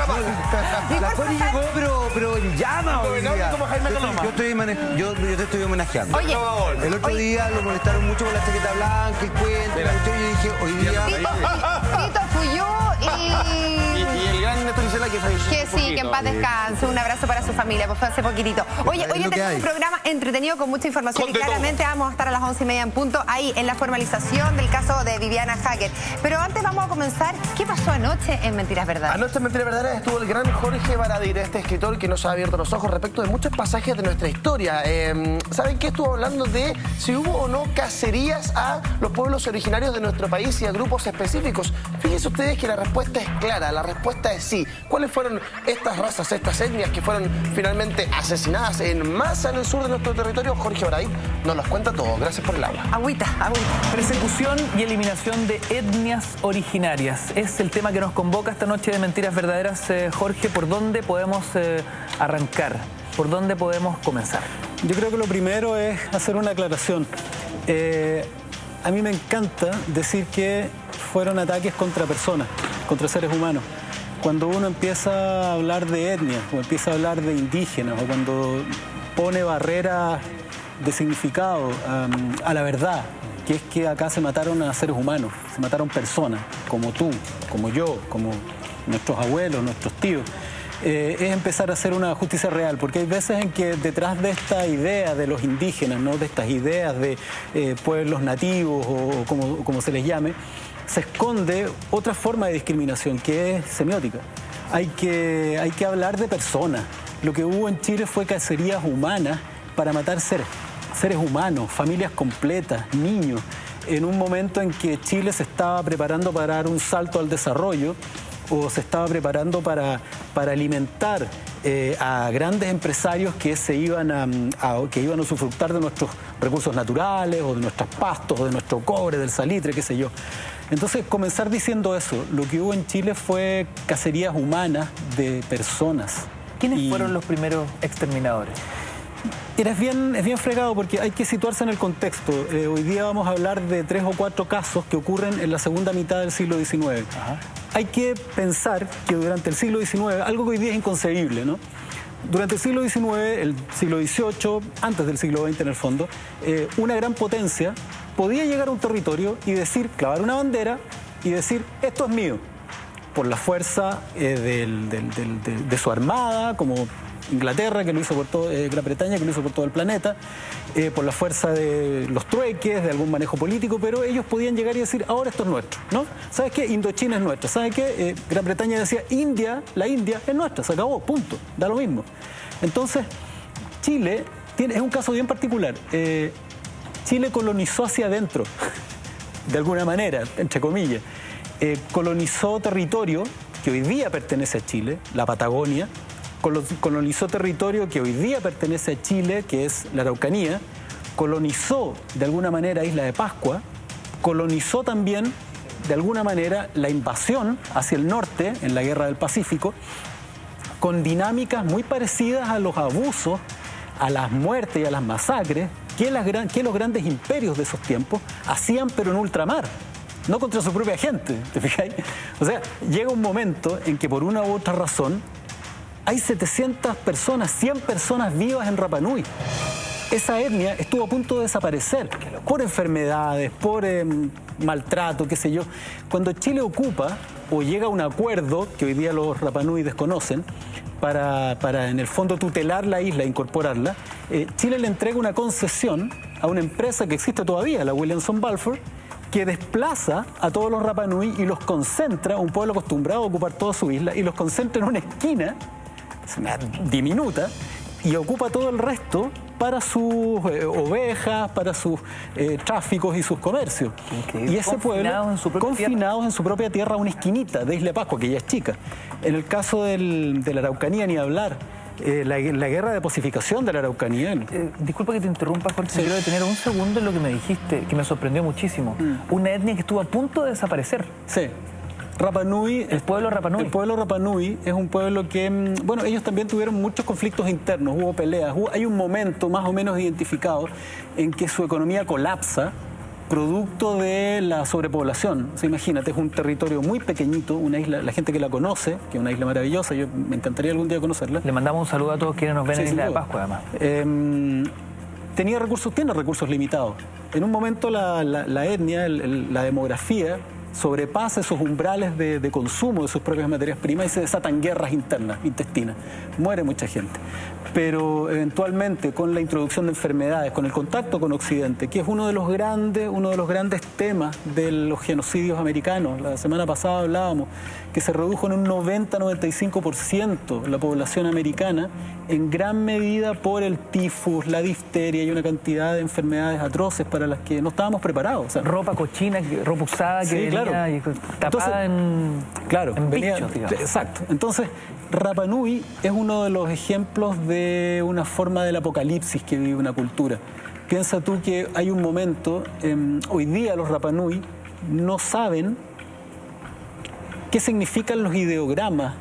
papá. La Connie llegó, pero en llama hoy día. Como Jaime Coloma. Yo te estoy homenajeando. Oye, El otro día lo molestaron mucho con la chaqueta blanca, el cuento, la cuestión, y yo dije, hoy día... Tito Fuyú Y el gran Néstor Isela que falleció. que sí, que en paz descanse. Un abrazo para su familia, pues fue hace poquitito. Oye, Es lo que tenemos hay. un programa entretenido con mucha información Con y de todo. claramente vamos a estar a las 11:30 en punto ahí en la formalización del caso de Viviana Hackett. Pero antes vamos a comenzar. ¿Qué pasó anoche en Mentiras Verdaderas? Anoche en Mentiras Verdaderas estuvo el gran Jorge Baradit, este escritor que nos ha abierto los ojos respecto de muchos pasajes de nuestra historia. ¿Saben qué? Estuvo hablando de si hubo o no cacerías a los pueblos originarios de nuestro país y a grupos específicos. Fíjense ustedes que la respuesta es clara, la respuesta es sí. ¿Cuáles fueron estas razas, estas etnias que fueron finalmente asesinadas en masa en el sur de nuestro territorio? Jorge Baradit nos las cuenta todo. Gracias por el habla. Agüita. Persecución y eliminación de etnias originarias. Es el tema que nos convoca esta noche de Mentiras Verdaderas. Jorge, ¿por dónde podemos arrancar? ¿Por dónde podemos comenzar? Yo creo que lo primero es hacer una aclaración. A mí me encanta decir que fueron ataques contra personas, contra seres humanos. Cuando uno empieza a hablar de etnias, o empieza a hablar de indígenas, o cuando pone barreras de significado a la verdad, que es que acá se mataron a seres humanos, se mataron personas, como tú, como yo, como nuestros abuelos, nuestros tíos. Es empezar a hacer una justicia real, porque hay veces en que detrás de esta idea de los indígenas, ¿no? De estas ideas de pueblos nativos o como se les llame, se esconde otra forma de discriminación, que es semiótica. Hay que hablar de personas. Lo que hubo en Chile fue cacerías humanas para matar seres humanos, familias completas, niños, en un momento en que Chile se estaba preparando para dar un salto al desarrollo, o se estaba preparando para alimentar a grandes empresarios que iban a usufructar de nuestros recursos naturales, o de nuestros pastos, o de nuestro cobre, del salitre, qué sé yo. Entonces, comenzar diciendo eso, lo que hubo en Chile fue cacerías humanas de personas. ¿Quiénes fueron los primeros exterminadores? Es bien fregado porque hay que situarse en el contexto. Hoy día vamos a hablar de 3 o 4 casos que ocurren en la segunda mitad del siglo XIX. Ajá. Hay que pensar que durante el siglo XIX, algo que hoy día es inconcebible, ¿no? Durante el siglo XIX, el siglo XVIII, antes del siglo XX en el fondo, una gran potencia podía llegar a un territorio y decir, clavar una bandera y decir, esto es mío, por la fuerza de su armada, como Inglaterra, que lo hizo por todo, Gran Bretaña, que lo hizo por todo el planeta, por la fuerza de los trueques, de algún manejo político, pero ellos podían llegar y decir, ahora esto es nuestro, ¿no? ¿Sabes qué? Indochina es nuestra. ¿Sabes qué? Gran Bretaña decía, la India es nuestra, se acabó, punto, da lo mismo. Entonces, Chile es un caso bien particular. Chile colonizó hacia adentro, de alguna manera, entre comillas. Colonizó territorio que hoy día pertenece a Chile, la Patagonia, colonizó territorio que hoy día pertenece a Chile, que es la Araucanía, colonizó de alguna manera Isla de Pascua, colonizó también de alguna manera la invasión hacia el norte en la Guerra del Pacífico, con dinámicas muy parecidas a los abusos, a las muertes y a las masacres que los grandes imperios de esos tiempos hacían, pero en ultramar, no contra su propia gente, ¿te fijáis? O sea, llega un momento en que por una u otra razón hay 700 personas, 100 personas vivas en Rapa Nui. Esa etnia estuvo a punto de desaparecer por enfermedades, por maltrato, qué sé yo. Cuando Chile ocupa o llega a un acuerdo, que hoy día los Rapa Nui desconocen, para en el fondo tutelar la isla e incorporarla, Chile le entrega una concesión a una empresa que existe todavía, la Williamson Balfour, que desplaza a todos los Rapa Nui y los concentra, un pueblo acostumbrado a ocupar toda su isla, y los concentra en una esquina diminuta, y ocupa todo el resto para sus ovejas, para sus tráficos y sus comercios. Increíble. Y ese pueblo, confinados en su propia tierra, una esquinita de Isla de Pascua, que ya es chica. En el caso de la Araucanía, ni hablar. La guerra de pacificación de la Araucanía. Disculpa que te interrumpa, Jorge, quiero detener un segundo en lo que me dijiste, que me sorprendió muchísimo. Una etnia que estuvo a punto de desaparecer. Sí. Rapa Nui, el pueblo Rapa Nui. El pueblo Rapa Nui es un pueblo que, bueno, ellos también tuvieron muchos conflictos internos, hubo peleas, hay un momento más o menos identificado en que su economía colapsa producto de la sobrepoblación. O sea, imagínate, es un territorio muy pequeñito, una isla, la gente que la conoce, que es una isla maravillosa, yo me encantaría algún día conocerla. Le mandamos un saludo a todos quienes nos ven en Isla de Pascua, además. Tiene recursos limitados. En un momento la etnia, la demografía, sobrepasa esos umbrales de consumo de sus propias materias primas y se desatan guerras internas, intestinas. Muere mucha gente. Pero eventualmente, con la introducción de enfermedades, con el contacto con Occidente, que es uno de los grandes temas de los genocidios americanos, la semana pasada hablábamos, que se redujo en un 90-95% la población americana, en gran medida por el tifus, la difteria y una cantidad de enfermedades atroces para las que no estábamos preparados. O sea, ropa cochina, ropa usada que sí, venía claro. tapada en bichos, digamos. Exacto. Entonces, Rapa Nui es uno de los ejemplos de una forma del apocalipsis que vive una cultura. Piensa tú que hay un momento, hoy día los Rapa Nui no saben qué significan los ideogramas,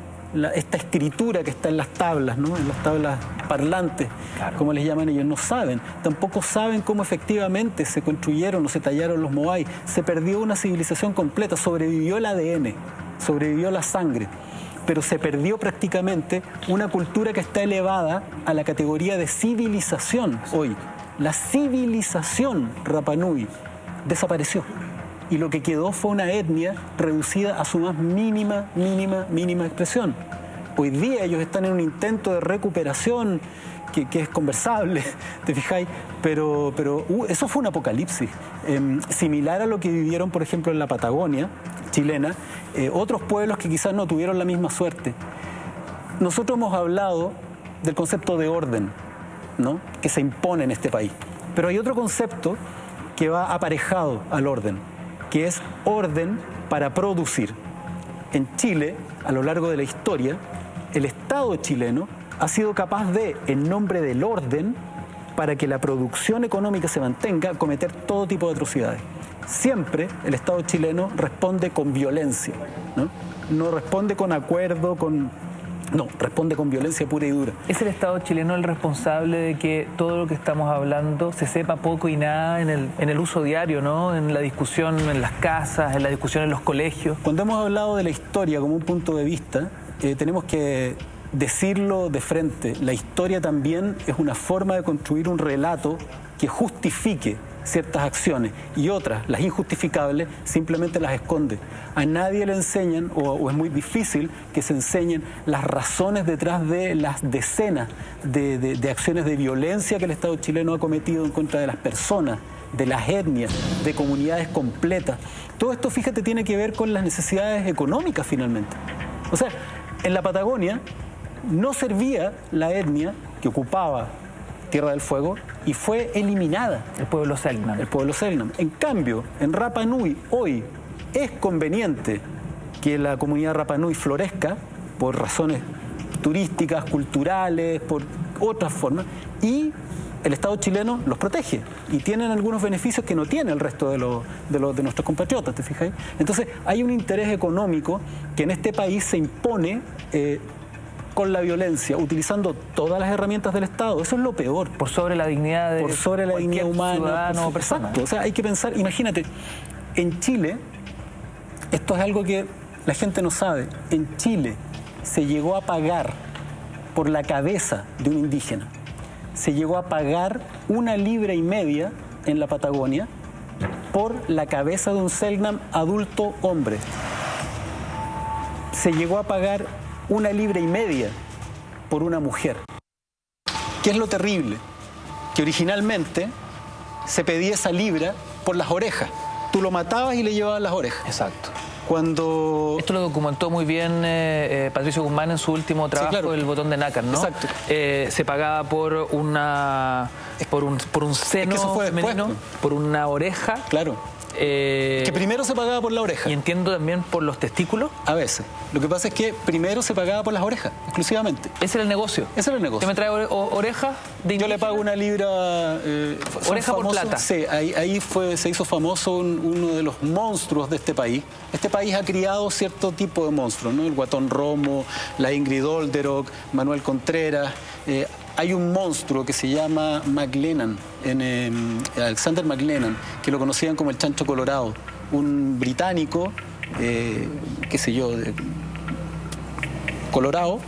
esta escritura que está en las tablas, ¿no? En las tablas parlantes, claro, como les llaman ellos, no saben. Tampoco saben cómo efectivamente se construyeron o se tallaron los moai. Se perdió una civilización completa, sobrevivió el ADN, sobrevivió la sangre, pero se perdió prácticamente una cultura que está elevada a la categoría de civilización hoy. La civilización Rapa Nui desapareció. Y lo que quedó fue una etnia reducida a su más mínima expresión. Hoy día ellos están en un intento de recuperación que es conversable, ¿te fijáis? Pero eso fue un apocalipsis. Similar a lo que vivieron, por ejemplo, en la Patagonia chilena, otros pueblos que quizás no tuvieron la misma suerte. Nosotros hemos hablado del concepto de orden, ¿no?, que se impone en este país. Pero hay otro concepto que va aparejado al orden, que es orden para producir. En Chile, a lo largo de la historia, el Estado chileno ha sido capaz de, en nombre del orden, para que la producción económica se mantenga, cometer todo tipo de atrocidades. Siempre el Estado chileno responde con violencia, ¿no? No responde con acuerdo, no, responde con violencia pura y dura. ¿Es el Estado chileno el responsable de que todo lo que estamos hablando se sepa poco y nada en el uso diario, ¿no? En la discusión en las casas, en la discusión en los colegios? Cuando hemos hablado de la historia como un punto de vista, tenemos que decirlo de frente. La historia también es una forma de construir un relato que justifique ciertas acciones, y otras, las injustificables, simplemente las esconde. A nadie le enseñan, o es muy difícil que se enseñen las razones detrás de las decenas de acciones de violencia que el Estado chileno ha cometido en contra de las personas, de las etnias, de comunidades completas. Todo esto, fíjate, tiene que ver con las necesidades económicas finalmente. O sea, en la Patagonia no servía la etnia que ocupaba Tierra del Fuego y fue eliminada. El pueblo Selknam. El pueblo Selknam. En cambio, en Rapa Nui hoy es conveniente que la comunidad Rapa Nui florezca por razones turísticas, culturales, por otras formas, y el Estado chileno los protege y tienen algunos beneficios que no tiene el resto de nuestros compatriotas, ¿te fijáis? Entonces hay un interés económico que en este país se impone con la violencia, utilizando todas las herramientas del Estado. Eso es lo peor. Por sobre la dignidad de dignidad humana, ciudadano o persona. Exacto. O sea, hay que pensar, imagínate, en Chile, esto es algo que la gente no sabe, en Chile se llegó a pagar por la cabeza de un indígena, se llegó a pagar 1,5 libras en la Patagonia por la cabeza de un Selknam adulto hombre. Se llegó a pagar 1,5 libras por una mujer. ¿Qué es lo terrible? Que originalmente se pedía esa libra por las orejas. Tú lo matabas y le llevabas las orejas. Exacto. Cuando... Esto lo documentó muy bien Patricio Guzmán en su último trabajo, sí, claro, El botón de nácar, ¿no? Exacto. Se pagaba por un seno, es que eso fue femenino, después, por una oreja. Claro. Que primero se pagaba por la oreja. Y entiendo también por los testículos. A veces. Lo que pasa es que primero se pagaba por las orejas, exclusivamente. Ese era el negocio. Ese era el negocio. ¿Usted me trae oreja de indígena? Yo le pago 1 libra. Oreja por plata. Sí, ahí se hizo famoso uno de los monstruos de este país. Este país ha criado cierto tipo de monstruos, ¿no? El Guatón Romo, la Ingrid Olderock, Manuel Contreras. hay un monstruo que se llama McLennan, Alexander McLennan, que lo conocían como el Chancho Colorado, un británico, qué sé yo, colorado,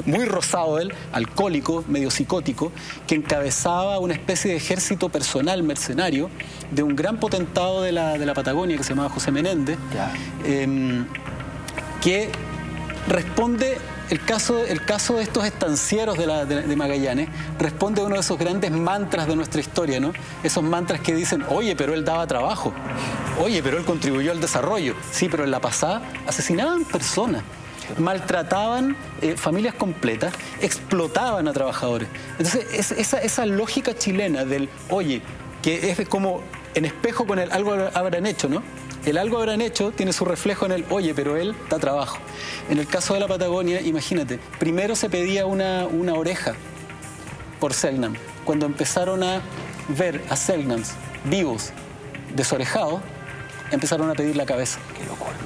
muy rosado él, alcohólico, medio psicótico, que encabezaba una especie de ejército personal mercenario de un gran potentado de la Patagonia que se llamaba José Menéndez, que responde, el caso de estos estancieros de Magallanes, responde a uno de esos grandes mantras de nuestra historia, ¿no? Esos mantras que dicen, oye, pero él daba trabajo, oye, pero él contribuyó al desarrollo, sí, pero en la pasada asesinaban personas, maltrataban familias completas, explotaban a trabajadores. Entonces, esa lógica chilena del, oye, que es como en espejo con el algo habrán hecho, ¿no? El algo habrán hecho tiene su reflejo en el, oye, pero él da trabajo. En el caso de la Patagonia, imagínate, primero se pedía una oreja por Selknam. Cuando empezaron a ver a Selknams vivos, desorejados, empezaron a pedir la cabeza. Qué locura.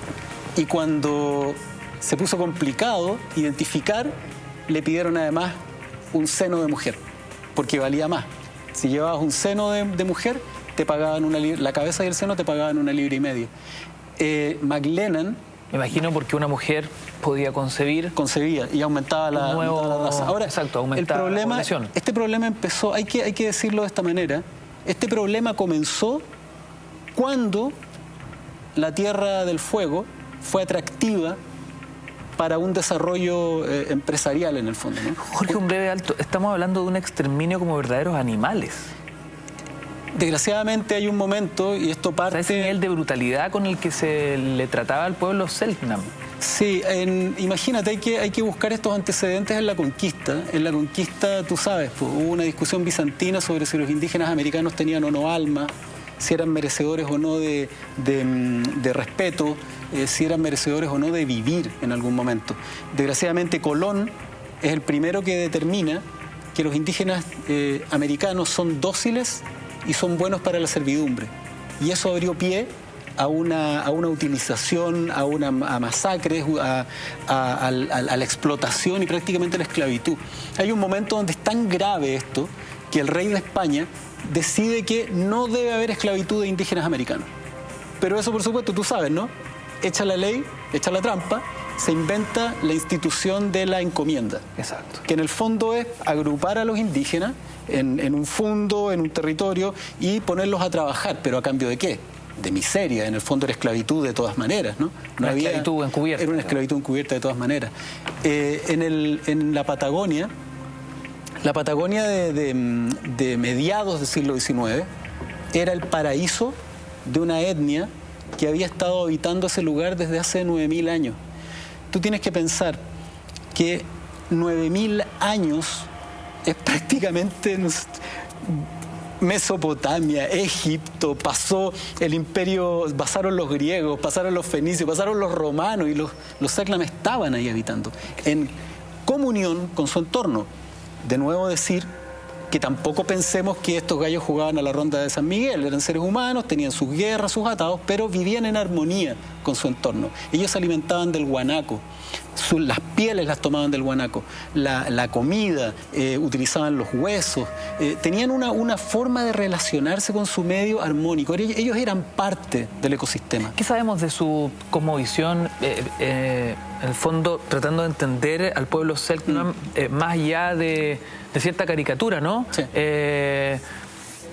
Y cuando se puso complicado identificar, le pidieron además un seno de mujer, porque valía más. Si llevabas un seno de mujer, te pagaban la cabeza y el seno te pagaban 1,5 libras. McLennan... Me imagino porque una mujer podía concebía y aumentaba la raza. Ahora, exacto, aumentaba la población. Este problema empezó, hay que decirlo de esta manera, este problema comenzó cuando la Tierra del Fuego fue atractiva para un desarrollo empresarial en el fondo, ¿no? Jorge, un breve alto. Estamos hablando de un exterminio como verdaderos animales. Desgraciadamente hay un momento, y esto parte... Ese nivel de brutalidad con el que se le trataba al pueblo Selknam. Sí, imagínate, hay que buscar estos antecedentes en la conquista. En la conquista, tú sabes, pues, hubo una discusión bizantina sobre si los indígenas americanos tenían o no alma, si eran merecedores o no de respeto, si eran merecedores o no de vivir en algún momento. Desgraciadamente, Colón es el primero que determina que los indígenas americanos son dóciles y son buenos para la servidumbre. Y eso abrió pie a una utilización, a masacres, a la explotación y prácticamente a la esclavitud. Hay un momento donde es tan grave esto que el rey de España decide que no debe haber esclavitud de indígenas americanos. Pero eso, por supuesto, tú sabes, ¿no? Echa la ley, echa la trampa, se inventa la institución de la encomienda. Exacto. Que en el fondo es agrupar a los indígenas en un fondo, en un territorio, y ponerlos a trabajar. ¿Pero a cambio de qué? De miseria. En el fondo era esclavitud de todas maneras, ¿no? Una esclavitud encubierta. Era una esclavitud encubierta de todas maneras. En la Patagonia de mediados del siglo XIX era el paraíso de una etnia que había estado habitando ese lugar desde hace 9.000 años. Tú tienes que pensar que 9.000 años es prácticamente Mesopotamia, Egipto, pasó el imperio, pasaron los griegos, pasaron los fenicios, pasaron los romanos, y los Selknam estaban ahí habitando, en comunión con su entorno. De nuevo decir que tampoco pensemos que estos gallos jugaban a la ronda de San Miguel, eran seres humanos, tenían sus guerras, sus atados, pero vivían en armonía con su entorno. Ellos se alimentaban del guanaco, las pieles las tomaban del guanaco, la comida, utilizaban los huesos, tenían una forma de relacionarse con su medio armónico. Ellos eran parte del ecosistema. ¿Qué sabemos de su cosmovisión, en el fondo, tratando de entender al pueblo Selknam más allá de cierta caricatura, ¿no? Sí.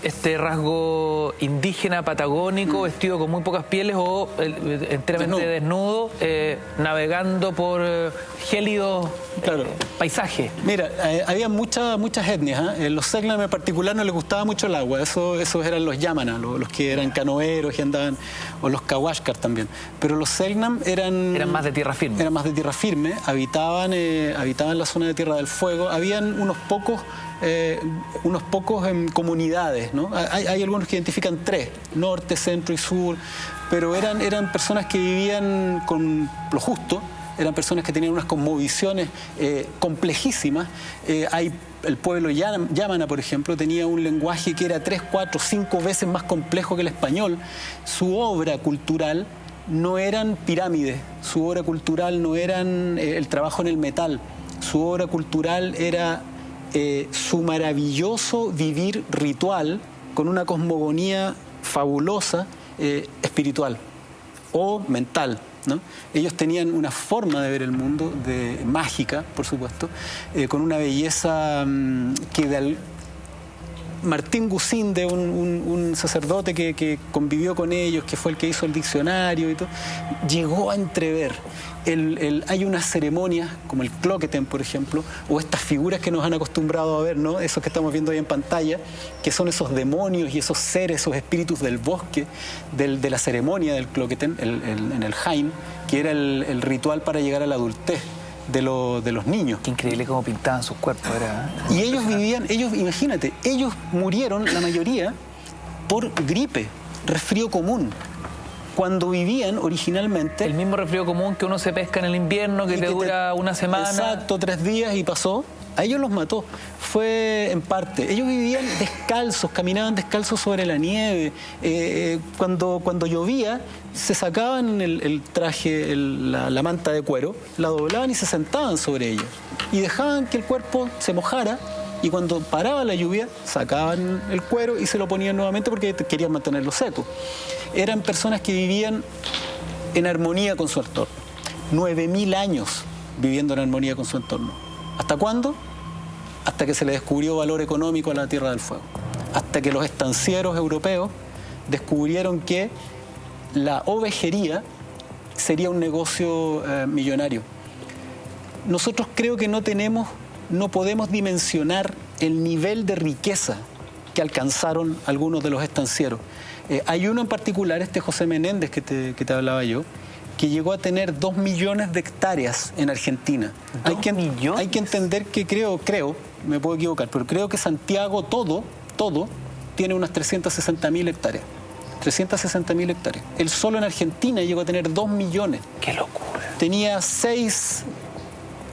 Este rasgo indígena patagónico, vestido con muy pocas pieles o enteramente desnudo, navegando por gélidos paisajes. Mira, había muchas etnias. Los Selknam en particular no les gustaba mucho el agua. Esos eran los Yamana, los que eran canoeros y andaban, o los Kawashkar también. Pero los Selknam eran más de tierra firme. Eran más de tierra firme, habitaban la zona de Tierra del Fuego. Habían unos pocos en comunidades, ¿no? Hay algunos que identifican 3, norte, centro y sur, pero eran personas que vivían con lo justo, eran personas que tenían unas cosmovisiones complejísimas. El pueblo Yamana, por ejemplo, tenía un lenguaje que era 3, 4, 5 veces más complejo que el español. Su obra cultural no eran pirámides, su obra cultural no eran el trabajo en el metal, su obra cultural era su maravilloso vivir ritual con una cosmogonía fabulosa, espiritual o mental, ¿no? Ellos tenían una forma de ver el mundo mágica, por supuesto, con una belleza que Martín Gusinde, un sacerdote que convivió con ellos, que fue el que hizo el diccionario y todo, llegó a entrever. Hay unas ceremonias, como el Cloqueten, por ejemplo, o estas figuras que nos han acostumbrado a ver, ¿no? Esos que estamos viendo ahí en pantalla, que son esos demonios y esos seres, esos espíritus del bosque, de la ceremonia del Cloqueten, en el Jain, que era el ritual para llegar a la adultez de los niños. Qué increíble cómo pintaban sus cuerpos. Y ellos vivían, imagínate, ellos murieron, la mayoría, por gripe, resfrío común. Cuando vivían originalmente... El mismo resfrío común que uno se pesca en el invierno, que te dura una semana. Exacto, 3 días y pasó. A ellos los mató. Fue en parte. Ellos vivían descalzos, caminaban descalzos sobre la nieve. Cuando llovía, se sacaban el traje, la manta de cuero, la doblaban y se sentaban sobre ella. Y dejaban que el cuerpo se mojara. Y cuando paraba la lluvia, sacaban el cuero y se lo ponían nuevamente porque querían mantenerlo seco. Eran personas que vivían en armonía con su entorno. 9000 años viviendo en armonía con su entorno. ¿Hasta cuándo? Hasta que se le descubrió valor económico a la Tierra del Fuego. Hasta que los estancieros europeos descubrieron que la ovejería sería un negocio millonario. Nosotros creo que no podemos dimensionar el nivel de riqueza que alcanzaron algunos de los estancieros. Hay uno en particular, José Menéndez, que te hablaba yo, que llegó a tener 2 millones de hectáreas en Argentina. Hay que entender que creo, me puedo equivocar, pero creo que Santiago todo tiene unas 360.000 hectáreas. 360.000 hectáreas. Él solo en Argentina llegó a tener 2 millones. ¡Qué locura! Tenía 6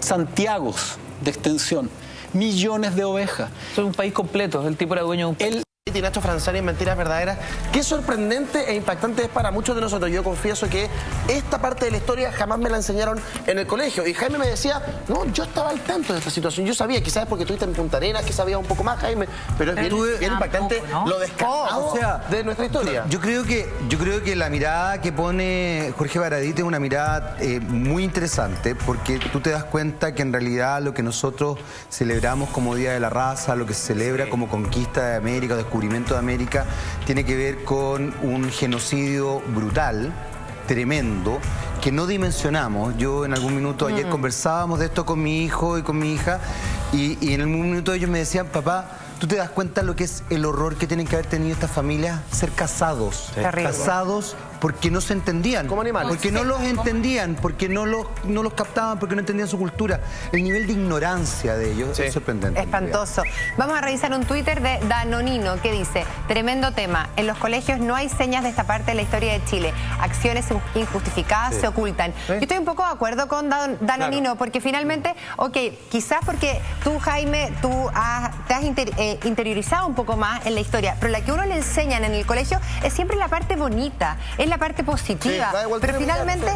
Santiagos de extensión, millones de ovejas. Es un país completo, el tipo era dueño de un país. Y Nacho Franzani en Mentiras Verdaderas. Qué sorprendente e impactante es para muchos de nosotros. Yo confieso que esta parte de la historia jamás me la enseñaron en el colegio. Y Jaime me decía, no, yo estaba al tanto de esta situación. Yo sabía, quizás porque estuviste en Punta Arenas, que sabía un poco más, Jaime. Pero es bien impactante, ¿no? Lo descarado de nuestra historia. Yo creo que la mirada que pone Jorge Baradit es una mirada muy interesante, porque tú te das cuenta que en realidad lo que nosotros celebramos como Día de la Raza, lo que se celebra como conquista de América, descubrimiento de América, tiene que ver con un genocidio brutal, tremendo, que no dimensionamos. Yo en algún minuto ayer conversábamos de esto con mi hijo y con mi hija, y en algún minuto ellos me decían, papá, ¿tú te das cuenta lo que es el horror que tienen que haber tenido estas familias? Ser casados. Sí. Casados porque no se entendían. Como animales. Porque no los entendían, porque no los captaban, porque no entendían su cultura. El nivel de ignorancia de ellos es sorprendente. Espantoso. Vamos a revisar un Twitter de Danonino que dice, tremendo tema, en los colegios no hay señas de esta parte de la historia de Chile. Acciones injustificadas se ocultan. Yo estoy un poco de acuerdo con Danonino, porque finalmente, quizás porque tú, Jaime, te has interiorizado un poco más en la historia, pero la que uno le enseñan en el colegio es siempre la parte bonita, es la parte positiva, pero finalmente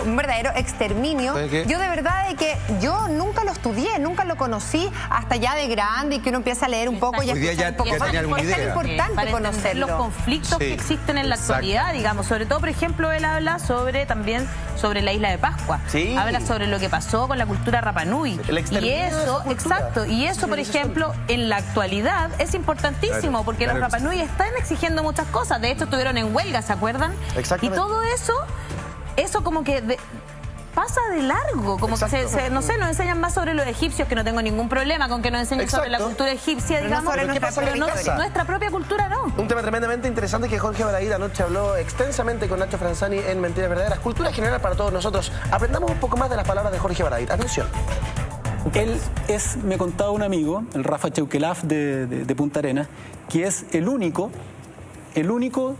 un verdadero exterminio. Yo de verdad yo nunca lo estudié, nunca lo conocí hasta ya de grande y que uno empieza a leer un poco y hoy día ya tenía alguna idea. Es importante conocer los conflictos que existen en la actualidad, digamos, sobre todo, por ejemplo, él habla también sobre la isla de Pascua. Habla sobre lo que pasó con la cultura Rapa Nui. Y eso, y eso, por ejemplo, en la actualidad es importantísimo, porque los Rapa Nui están exigiendo muchas cosas. De hecho, estuvieron en huelga, ¿se acuerdan? Y todo eso como que pasa de largo, como que no sé, nos enseñan más sobre los egipcios, que no tengo ningún problema con que nos enseñen sobre la cultura egipcia, digamos, pero nuestra propia cultura no. Un tema tremendamente interesante que Jorge Baradit anoche habló extensamente con Nacho Franzani en Mentiras Verdaderas. Cultura general para todos nosotros. Aprendamos un poco más de las palabras de Jorge Baradit. Atención. Me contaba un amigo, el Rafa Cheuquelaf de Punta Arenas, que es el único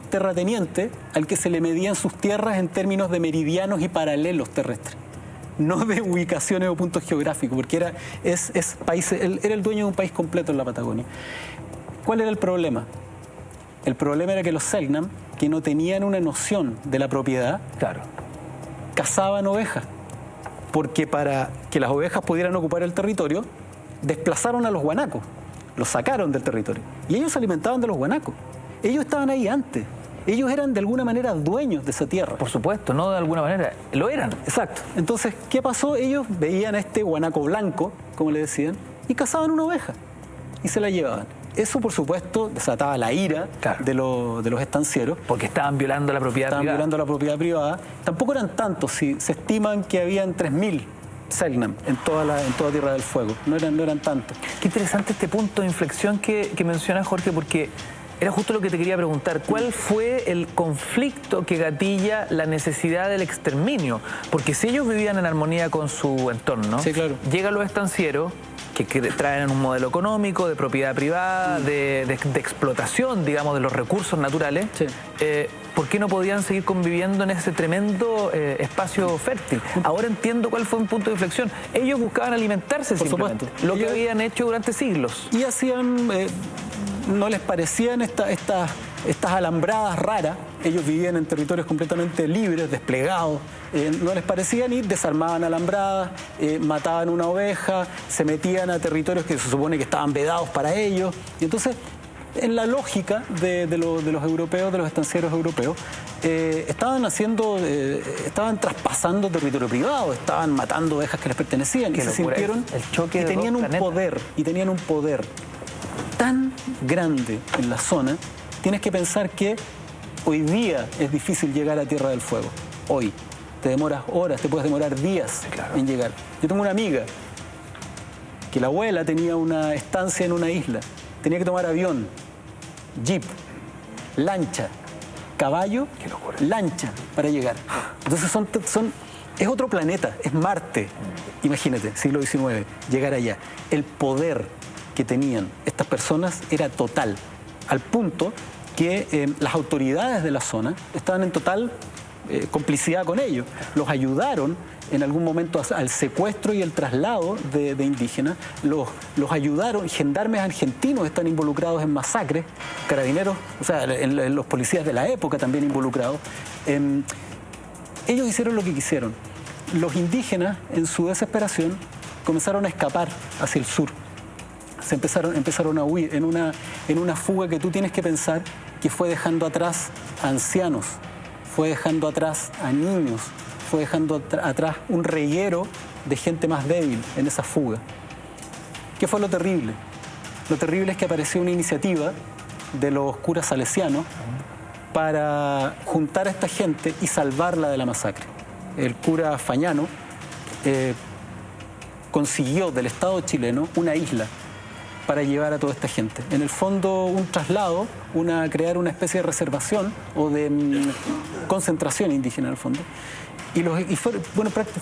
terrateniente al que se le medían sus tierras en términos de meridianos y paralelos terrestres, no de ubicaciones o puntos geográficos, porque él era el dueño de un país completo en la Patagonia. ¿Cuál era el problema? El problema era que los Selknam, que no tenían una noción de la propiedad, cazaban ovejas, porque para que las ovejas pudieran ocupar el territorio, desplazaron a los guanacos, los sacaron del territorio. Y ellos se alimentaban de los guanacos. Ellos estaban ahí antes. Ellos eran de alguna manera dueños de esa tierra. Por supuesto, no de alguna manera, lo eran. Exacto. Entonces, ¿qué pasó? Ellos veían a este guanaco blanco, como le decían, y cazaban una oveja y se la llevaban. Eso, por supuesto, desataba la ira de los estancieros. Porque estaban violando la propiedad privada. Estaban violando la propiedad privada. Tampoco eran tantos, se estiman que habían 3.000 Selknam en toda Tierra del Fuego. No eran tantos. Qué interesante este punto de inflexión que mencionas, Jorge, porque era justo lo que te quería preguntar. ¿Cuál fue el conflicto que gatilla la necesidad del exterminio? Porque si ellos vivían en armonía con su entorno, sí, claro, llegan los estancieros que traen un modelo económico, de propiedad privada, de explotación, digamos, de los recursos naturales. Sí. ¿Por qué no podían seguir conviviendo en ese tremendo espacio fértil? Ahora entiendo cuál fue un punto de inflexión. Ellos buscaban alimentarse simplemente, lo que habían hecho durante siglos. Y hacían, no les parecían estas alambradas raras. Ellos vivían en territorios completamente libres, desplegados. No les parecían y desarmaban alambradas, mataban una oveja, se metían a territorios que se supone que estaban vedados para ellos. Y entonces, en la lógica de los europeos, de los estancieros europeos, estaban traspasando territorio privado, estaban matando ovejas que les pertenecían y se sintieron y tenían un poder tan grande en la zona. Tienes que pensar que hoy día es difícil llegar a Tierra del Fuego. Hoy te demoras horas, te puedes demorar días en llegar. Yo tengo una amiga que la abuela tenía una estancia en una isla. Tenía que tomar avión, jeep, lancha, caballo, lancha para llegar. Entonces es otro planeta, es Marte. Imagínate, siglo XIX, llegar allá. El poder que tenían estas personas era total, al punto que las autoridades de la zona estaban en total complicidad con ellos. Los ayudaron en algún momento al secuestro y el traslado de indígenas, los ayudaron, gendarmes argentinos están involucrados en masacres, carabineros, o sea, en los policías de la época también involucrados. Ellos hicieron lo que quisieron. Los indígenas, en su desesperación, comenzaron a escapar hacia el sur. Empezaron a huir en una fuga que tú tienes que pensar que fue dejando atrás a ancianos, fue dejando atrás a niños, fue dejando atrás un reguero de gente más débil en esa fuga. ¿Qué fue lo terrible? Lo terrible es que apareció una iniciativa de los curas salesianos para juntar a esta gente y salvarla de la masacre. El cura Fañano consiguió del Estado chileno una isla para llevar a toda esta gente. En el fondo, un traslado, crear una especie de reservación o de concentración indígena en el fondo.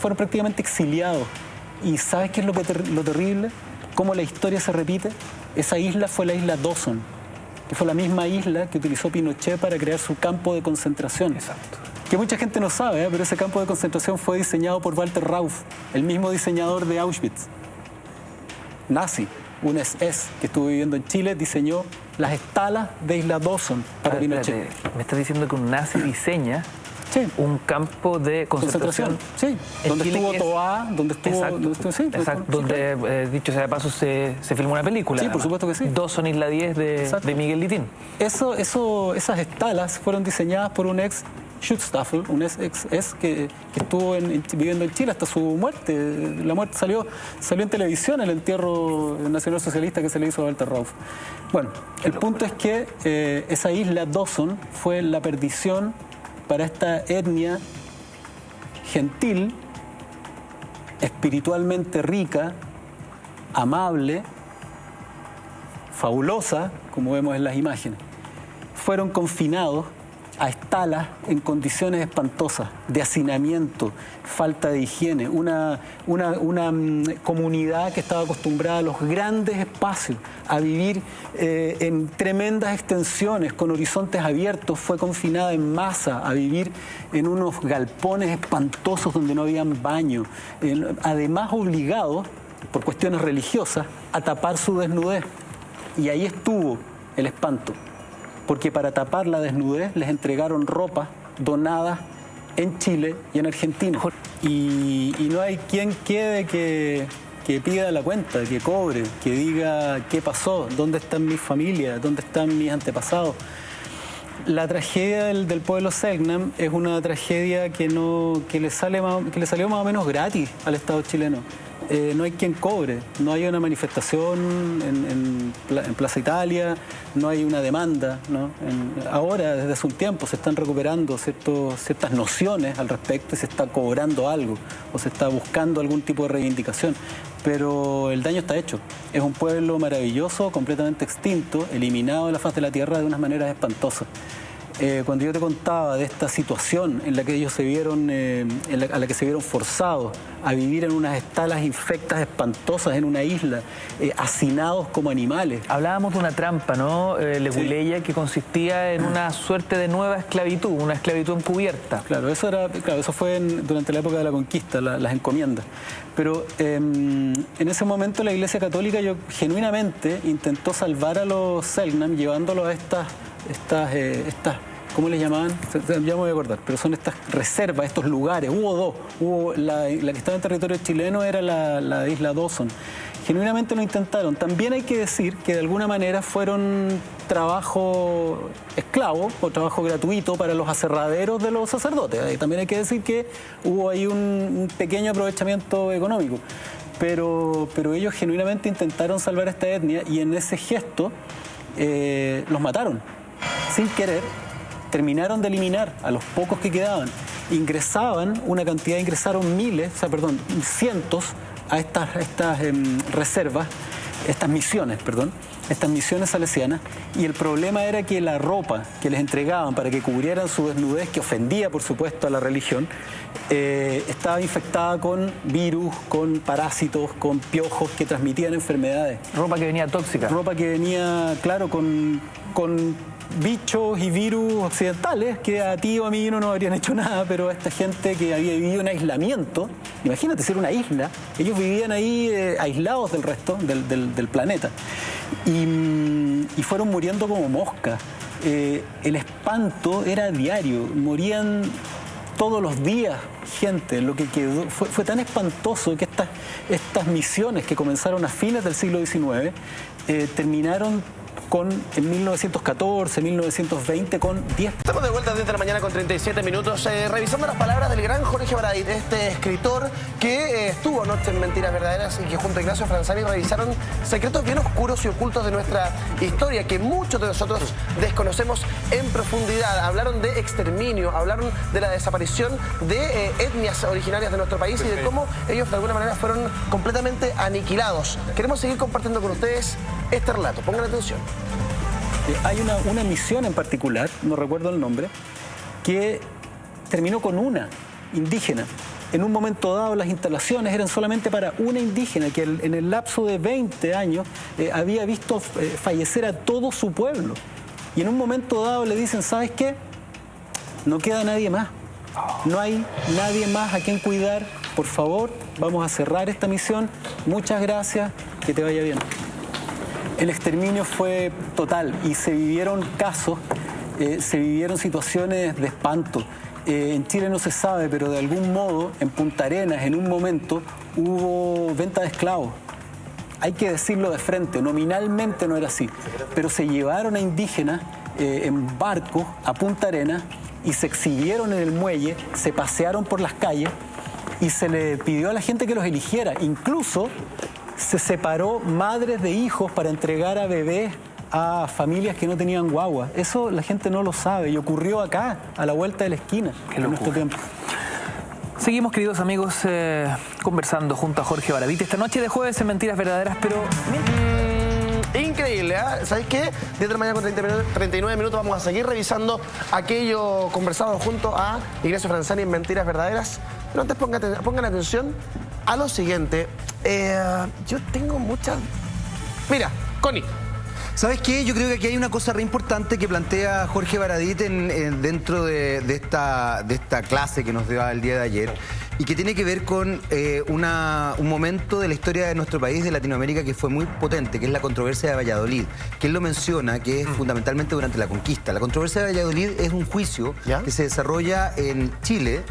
Fueron prácticamente exiliados. ¿Y sabes qué es lo terrible? ¿Cómo la historia se repite? Esa isla fue la isla Dawson, que fue la misma isla que utilizó Pinochet para crear su campo de concentración. Exacto. Que mucha gente no sabe, pero ese campo de concentración fue diseñado por Walter Rauff, el mismo diseñador de Auschwitz. Nazi. Un SS que estuvo viviendo en Chile diseñó las estalas de Isla Dawson para Pinochet. Espérate, ¿me estás diciendo que un nazi diseña un campo de concentración? Sí, donde estuvo Toa, donde estuvo... Dicho sea de paso, se filmó una película. Sí, por supuesto que sí. Dawson Isla 10 de Miguel Litín. Esas estalas fueron diseñadas por un ex Schutzstaffel, un ex que estuvo viviendo en Chile hasta su muerte. La muerte salió en televisión, el entierro nacionalsocialista que se le hizo a Walter Rauff. Bueno, el punto es que esa isla Dawson fue la perdición para esta etnia gentil, espiritualmente rica, amable, fabulosa, como vemos en las imágenes. Fueron confinados a estalas en condiciones espantosas, de hacinamiento, falta de higiene, una comunidad que estaba acostumbrada a los grandes espacios, a vivir en tremendas extensiones, con horizontes abiertos, fue confinada en masa, a vivir en unos galpones espantosos donde no habían baño, además obligados, por cuestiones religiosas, a tapar su desnudez. Y ahí estuvo el espanto. Porque para tapar la desnudez les entregaron ropa donada en Chile y en Argentina. Y no hay quien quede que que pida la cuenta, que cobre, que diga qué pasó, dónde están mis familias, dónde están mis antepasados. La tragedia del pueblo Selknam es una tragedia que le salió más o menos gratis al Estado chileno. No hay quien cobre, no hay una manifestación en Plaza Italia, no hay una demanda, ¿no? Ahora, desde hace un tiempo, se están recuperando ciertas nociones al respecto y se está cobrando algo o se está buscando algún tipo de reivindicación. Pero el daño está hecho. Es un pueblo maravilloso, completamente extinto, eliminado de la faz de la tierra de unas maneras espantosas. Cuando yo te contaba de esta situación en la que ellos se vieron, a la que se vieron forzados a vivir en unas estalas infectas espantosas en una isla, hacinados como animales. Hablábamos de una trampa, ¿no, Leguleya, sí, que consistía en una suerte de nueva esclavitud, una esclavitud encubierta. Claro, eso fue durante la época de la conquista, las encomiendas. Pero en ese momento la Iglesia Católica genuinamente intentó salvar a los Selknam llevándolos a estas ¿cómo les llamaban? Ya me voy a acordar, pero son estas reservas, estos lugares. Hubo dos. La que estaba en territorio chileno era la isla Dawson. Genuinamente lo intentaron. También hay que decir que de alguna manera fueron trabajo esclavo o trabajo gratuito para los aserraderos de los sacerdotes. Y también hay que decir que hubo ahí un pequeño aprovechamiento económico. Pero ellos genuinamente intentaron salvar a esta etnia y en ese gesto los mataron. Sin querer, terminaron de eliminar a los pocos que quedaban. Ingresaron cientos a estas reservas, estas misiones salesianas, y el problema era que la ropa que les entregaban para que cubrieran su desnudez, que ofendía por supuesto a la religión, estaba infectada con virus, con parásitos, con piojos que transmitían enfermedades. Ropa que venía tóxica. Ropa que venía, claro, con bichos y virus occidentales que a ti o a mí no nos habrían hecho nada, pero a esta gente que había vivido en aislamiento, imagínate ser una isla, ellos vivían ahí aislados del resto del planeta y fueron muriendo como moscas. El espanto era diario, morían todos los días gente. Lo que quedó fue tan espantoso que estas misiones que comenzaron a fines del siglo XIX terminaron en 1914, 1920, con 10... Estamos de vuelta desde la mañana con 37 minutos, revisando las palabras del gran Jorge Baradit, este escritor que estuvo anoche en Mentiras Verdaderas y que junto a Ignacio Franzani revisaron secretos bien oscuros y ocultos de nuestra historia que muchos de nosotros desconocemos en profundidad. Hablaron de exterminio, hablaron de la desaparición de etnias originarias de nuestro país y de cómo ellos de alguna manera fueron completamente aniquilados. Queremos seguir compartiendo con ustedes este relato. Pongan atención. Hay una misión en particular, no recuerdo el nombre, que terminó con una indígena. En un momento dado las instalaciones eran solamente para una indígena que en el lapso de 20 años había visto fallecer a todo su pueblo. Y en un momento dado le dicen, ¿sabes qué? No queda nadie más. No hay nadie más a quien cuidar. Por favor, vamos a cerrar esta misión. Muchas gracias, que te vaya bien. El exterminio fue total y se vivieron casos, se vivieron situaciones de espanto. En Chile no se sabe, pero de algún modo, en Punta Arenas, en un momento, hubo venta de esclavos. Hay que decirlo de frente, nominalmente no era así, pero se llevaron a indígenas en barcos a Punta Arenas y se exhibieron en el muelle, se pasearon por las calles y se le pidió a la gente que los eligiera. Incluso se separó madres de hijos para entregar a bebés a familias que no tenían guagua. Eso la gente no lo sabe y ocurrió acá, a la vuelta de la esquina, en nuestro tiempo. Seguimos, queridos amigos, conversando junto a Jorge Baradit esta noche de jueves en Mentiras Verdaderas, pero... Increíble, ¿eh? ¿Sabéis qué? 10 de la mañana con 39 minutos vamos a seguir revisando aquello conversado junto a Ignacio Franzani en Mentiras Verdaderas. Pero antes pongan atención a lo siguiente. Yo tengo muchas... Mira, Connie. ¿Sabes qué? Yo creo que aquí hay una cosa re importante que plantea Jorge Baradit dentro de esta clase que nos dio el día de ayer y que tiene que ver con un momento de la historia de nuestro país, de Latinoamérica, que fue muy potente, que es la controversia de Valladolid, que él lo menciona, que es fundamentalmente durante la conquista. La controversia de Valladolid es un juicio que se desarrolla en Chile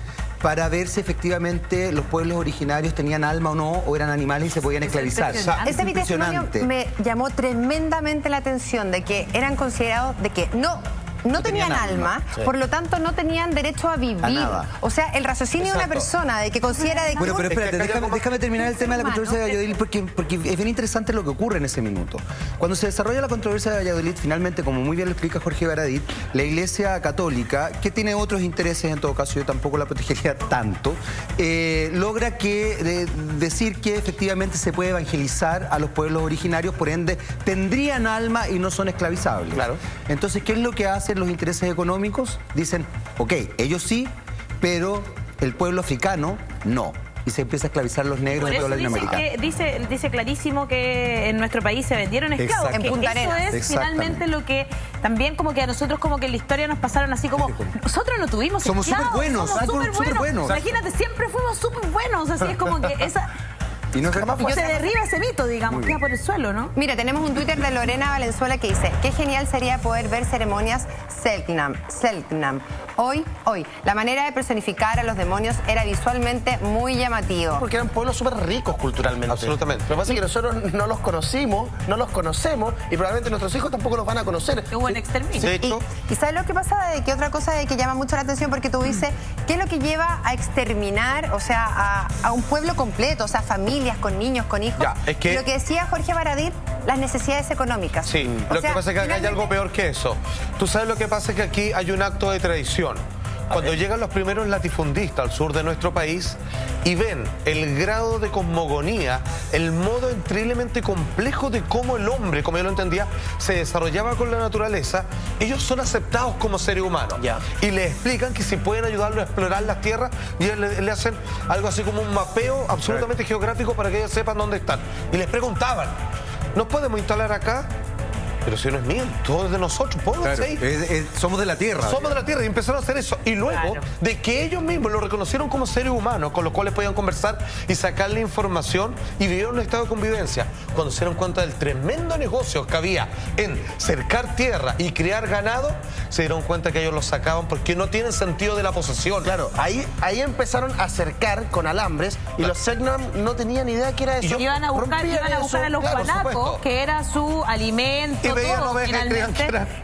para ver si efectivamente los pueblos originarios tenían alma o no, o eran animales y se podían esclavizar. Ese testimonio me llamó tremendamente la atención, de que eran considerados de que no tenían alma, por lo tanto no tenían derecho a vivir. O sea, el raciocinio de una persona de que considera de que... Bueno, pero espérate, déjame terminar el tema de la controversia de Valladolid porque es bien interesante lo que ocurre en ese minuto. Cuando se desarrolla la controversia de Valladolid, finalmente, como muy bien lo explica Jorge Baradit, la Iglesia Católica, que tiene otros intereses, en todo caso yo tampoco la protegería tanto, logra decir que efectivamente se puede evangelizar a los pueblos originarios, por ende tendrían alma y no son esclavizables. Claro. Entonces, ¿qué es lo que hacen los intereses económicos? Dicen, ok, ellos sí, pero el pueblo africano no. Y se empieza a esclavizar a los negros de toda Latinoamérica. Dice clarísimo que en nuestro país se vendieron esclavos. En Punta Arenas. Eso es finalmente lo que también como que a nosotros como que en la historia nos pasaron así como, nosotros no tuvimos somos esclavos. Somos súper buenos. Imagínate, siempre fuimos súper buenos. Así es como que esa... Y no se derriba ese mito, digamos, queda por el suelo, ¿no? Mira, tenemos un Twitter de Lorena Valenzuela que dice: qué genial sería poder ver ceremonias Selknam. Hoy, la manera de personificar a los demonios era visualmente muy llamativo. Porque eran pueblos súper ricos culturalmente. Absolutamente. Lo que pasa es que nosotros no los conocimos, no los conocemos y probablemente nuestros hijos tampoco los van a conocer. Hubo un exterminio. De hecho. ¿Y sabes lo que pasa? De que otra cosa de que llama mucho la atención, porque tú dices, ¿qué es lo que lleva a exterminar, o sea, a un pueblo completo, o sea, familias con niños, con hijos? Ya, es que... Lo que decía Jorge Baradit, las necesidades económicas. Sí, lo que pasa es que acá hay algo peor que eso. Tú sabes lo que pasa es que aquí hay un acto de traición. Cuando llegan los primeros latifundistas al sur de nuestro país y ven el grado de cosmogonía, el modo increíblemente complejo de cómo el hombre, como yo lo entendía, se desarrollaba con la naturaleza, ellos son aceptados como seres humanos. Y les explican que si pueden ayudarlos a explorar las tierras, y ellos le hacen algo así como un mapeo absolutamente geográfico para que ellos sepan dónde están. Y les preguntaban, ¿nos podemos instalar acá? Pero si no es mío, todo es de nosotros, somos de la tierra. Somos de la tierra y empezaron a hacer eso. Y luego de que ellos mismos lo reconocieron como seres humanos, con los cuales podían conversar y sacarle información y vivieron un estado de convivencia. Cuando se dieron cuenta del tremendo negocio que había en cercar tierra y criar ganado, se dieron cuenta que ellos los sacaban porque no tienen sentido de la posesión. Claro, ahí empezaron a cercar con alambres y los Selknam no tenían idea que era eso. Iban a buscar a los guanacos, que era su alimento.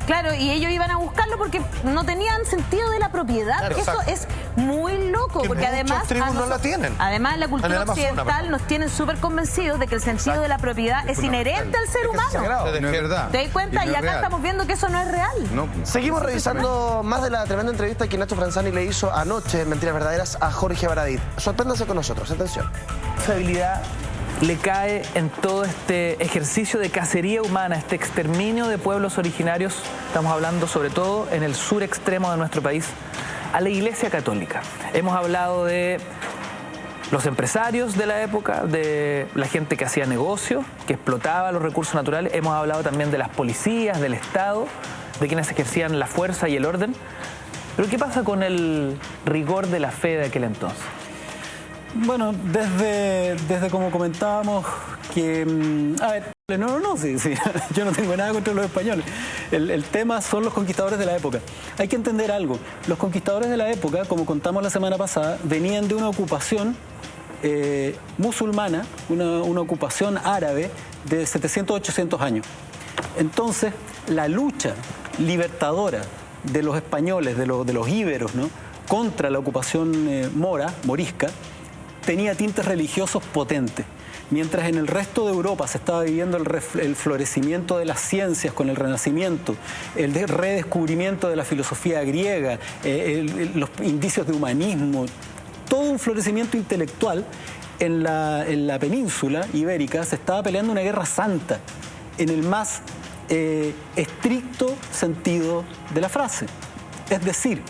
Claro, y ellos iban a buscarlo porque no tenían sentido de la propiedad. Claro, eso es muy loco, que porque además no la tienen. Además, la cultura occidental nos tiene súper convencidos de que el sentido de la propiedad es inherente al ser humano. No es verdad. ¿Te das cuenta? Y acá estamos viendo que eso no es real. Seguimos revisando más de la tremenda entrevista que Nacho Franzani le hizo anoche en Mentiras Verdaderas a Jorge Baradit. Sorpréndase con nosotros, atención. Esa habilidad le cae en todo este ejercicio de cacería humana, este exterminio de pueblos originarios, estamos hablando sobre todo en el sur extremo de nuestro país, a la Iglesia Católica. Hemos hablado de los empresarios de la época, de la gente que hacía negocio, que explotaba los recursos naturales. Hemos hablado también de las policías, del Estado, de quienes ejercían la fuerza y el orden. Pero ¿qué pasa con el rigor de la fe de aquel entonces? Bueno, desde como comentábamos que... A ver, sí, yo no tengo nada contra los españoles. El tema son los conquistadores de la época. Hay que entender algo. Los conquistadores de la época, como contamos la semana pasada, venían de una ocupación musulmana, una ocupación árabe de 700, 800 años. Entonces, la lucha libertadora de los españoles, de los íberos, ¿no?, contra la ocupación morisca, tenía tintes religiosos potentes. Mientras en el resto de Europa se estaba viviendo el florecimiento de las ciencias con el Renacimiento, el redescubrimiento de la filosofía griega, los indicios de humanismo, todo un florecimiento intelectual, en la península ibérica se estaba peleando una guerra santa, en el más estricto sentido de la frase. Es decir,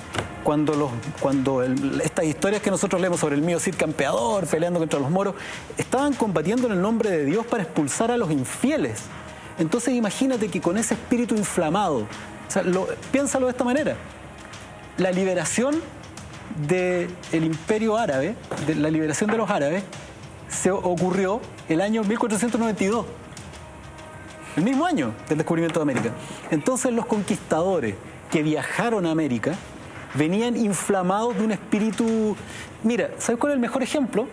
estas historias que nosotros leemos sobre el mío Cid campeador peleando contra los moros, estaban combatiendo en el nombre de Dios para expulsar a los infieles. Entonces imagínate que con ese espíritu inflamado, o sea, piénsalo de esta manera, la liberación del imperio árabe, la liberación de los árabes, se ocurrió el año 1492, el mismo año del descubrimiento de América. Entonces los conquistadores que viajaron a América venían inflamados de un espíritu... Mira, ¿sabes cuál es el mejor ejemplo?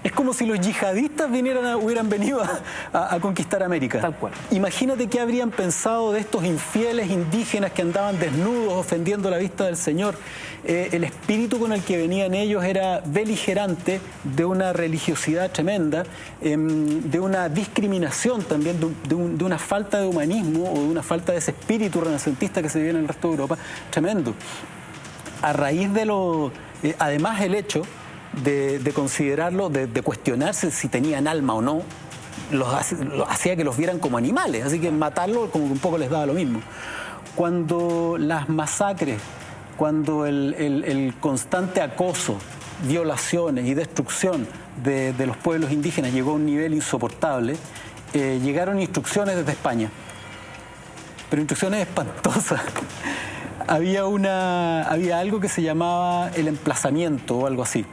Es como si los yihadistas hubieran venido a conquistar América. Tal cual. Imagínate qué habrían pensado de estos infieles indígenas que andaban desnudos ofendiendo la vista del Señor. El espíritu con el que venían ellos era beligerante, de una religiosidad tremenda, de una discriminación también, de una falta de humanismo o de una falta de ese espíritu renacentista que se vivía en el resto de Europa. Tremendo. A raíz de lo... además el hecho de considerarlo, de cuestionarse si tenían alma o no, hacía que los vieran como animales, así que matarlos como que un poco les daba lo mismo. Cuando las masacres, cuando el constante acoso, violaciones y destrucción de los pueblos indígenas llegó a un nivel insoportable, llegaron instrucciones desde España, pero instrucciones espantosas. Había algo que se llamaba el emplazamiento o algo así,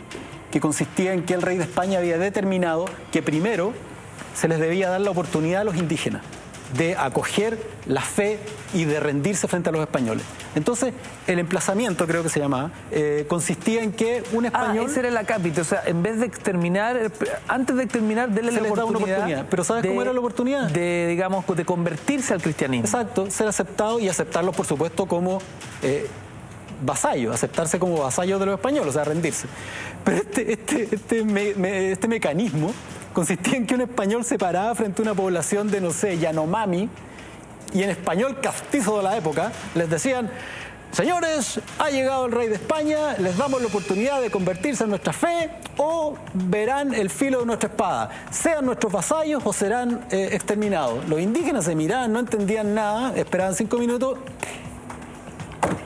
que consistía en que el rey de España había determinado que primero se les debía dar la oportunidad a los indígenas de acoger la fe y de rendirse frente a los españoles. Entonces, el emplazamiento, creo que se llamaba, consistía en que un español... ese era el acápite, o sea, en vez de exterminar, antes de exterminar, denle la oportunidad. Pero ¿sabes cómo era la oportunidad? De convertirse al cristianismo. Exacto, ser aceptado y aceptarlos, por supuesto, como... vasallo, aceptarse como vasallo de los españoles, o sea, rendirse. Pero este mecanismo consistía en que un español se paraba frente a una población de, no sé, Yanomami, y en español castizo de la época les decían: señores, ha llegado el rey de España, les damos la oportunidad de convertirse en nuestra fe o verán el filo de nuestra espada. Sean nuestros vasallos o serán exterminados. Los indígenas se miraban, no entendían nada, esperaban 5 minutos...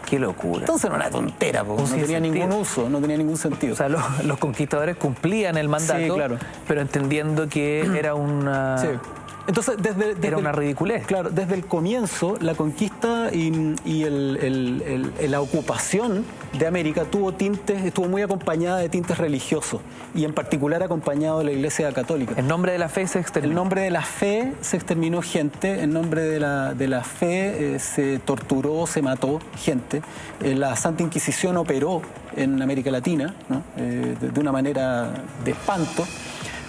Qué locura. Entonces era una tontera, porque no tenía ningún uso, no tenía ningún sentido. O sea, los conquistadores cumplían el mandato, sí, claro, pero entendiendo que era una... Sí. Entonces, era una ridiculez. Claro, desde el comienzo, la conquista y la ocupación de América estuvo muy acompañada de tintes religiosos, y en particular acompañado de la Iglesia Católica. ¿En nombre de la fe se exterminó? En nombre de la fe se exterminó gente, en nombre de la fe se torturó, se mató gente. La Santa Inquisición operó en América Latina, ¿no? De una manera de espanto.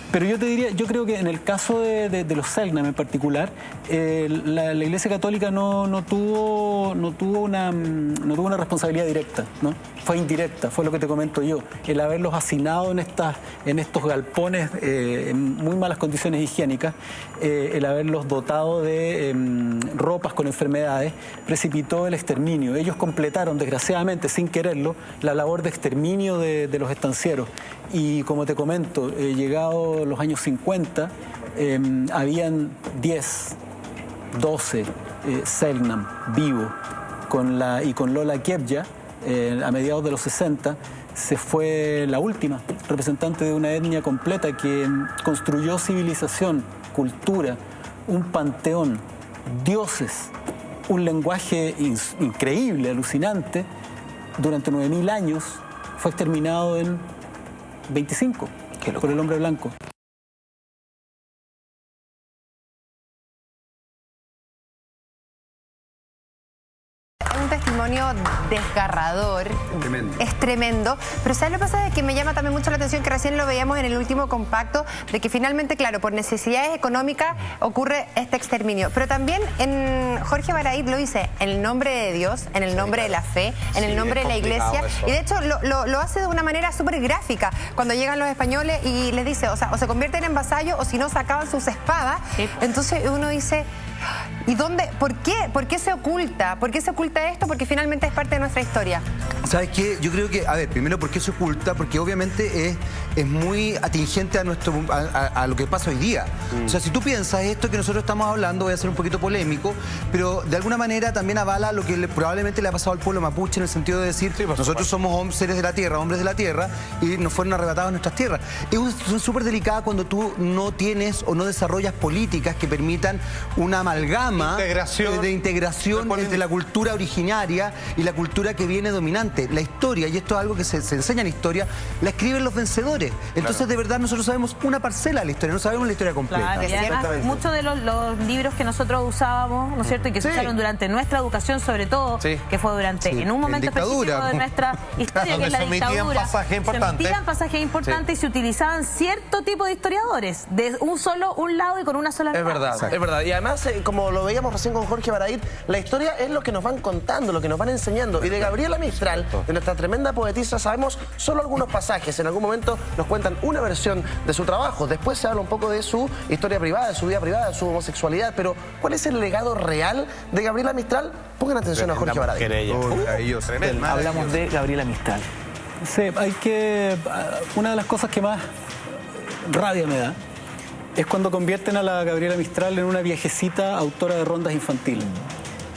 Pero yo creo que en el caso de los Selknam en particular, la Iglesia Católica no tuvo una responsabilidad directa, ¿no? Fue indirecta, fue lo que te comento yo. El haberlos hacinado en estos galpones en muy malas condiciones higiénicas, el haberlos dotado de ropas con enfermedades, precipitó el exterminio. Ellos completaron, desgraciadamente, sin quererlo, la labor de exterminio de los estancieros. Y como te comento, llegado los años 50, habían 10, 12 Selknam vivos, y con Lola Kiebya, a mediados de los 60, se fue la última representante de una etnia completa que construyó civilización, cultura, un panteón, dioses, un lenguaje increíble, alucinante. Durante 9.000 años fue exterminado en 25 por el hombre blanco. Un testimonio desgarrador. Tremendo. Es tremendo. Pero ¿sabes lo que pasa? Es que me llama también mucho la atención que recién lo veíamos en el último compacto, de que finalmente, claro, por necesidades económicas ocurre este exterminio. Pero también Jorge Baradit lo dice en el nombre de Dios, en el nombre de la fe, en el nombre de la Iglesia. Eso. Y de hecho lo hace de una manera súper gráfica. Cuando llegan los españoles y les dice, o sea, o se convierten en vasallos o si no sacaban sus espadas. Sí. Entonces uno dice... ¿Y dónde? ¿Por qué? ¿Por qué se oculta? ¿Por qué se oculta esto? Porque finalmente es parte de nuestra historia. ¿Sabes qué? Yo creo que, a ver, primero, ¿por qué se oculta? Porque obviamente es muy atingente a lo que pasa hoy día. O sea, si tú piensas esto que nosotros estamos hablando, voy a ser un poquito polémico, pero de alguna manera también avala lo que probablemente le ha pasado al pueblo mapuche, en el sentido de decir, sí, nosotros somos seres de la tierra, hombres de la tierra, y nos fueron arrebatados nuestras tierras. Es una situación súper delicada cuando tú no tienes o no desarrollas políticas que permitan una amalgama forma de integración entre la cultura originaria y la cultura que viene dominante. La historia, y esto es algo que se enseña en historia, la escriben los vencedores. Entonces, de verdad, nosotros sabemos una parcela de la historia, no sabemos la historia completa. Claro, y además, muchos de los libros que nosotros usábamos, ¿no es cierto?, y que se usaron durante nuestra educación, sobre todo, que fue durante, en un momento específico de nuestra historia, que es la dictadura, se emitían pasajes importantes y se utilizaban cierto tipo de historiadores, de un lado y con una sola verdad, es verdad. Y además, como lo veíamos recién con Jorge Baradit, la historia es lo que nos van contando, lo que nos van enseñando. Y de Gabriela Mistral, de nuestra tremenda poetisa, sabemos solo algunos pasajes. En algún momento nos cuentan una versión de su trabajo. Después se habla un poco de su historia privada, de su vida privada, de su homosexualidad. Pero, ¿cuál es el legado real de Gabriela Mistral? Pongan atención a Jorge Baradit. Hablamos de Gabriela Mistral. Sí, una de las cosas que más rabia me da es cuando convierten a la Gabriela Mistral en una viejecita autora de rondas infantiles.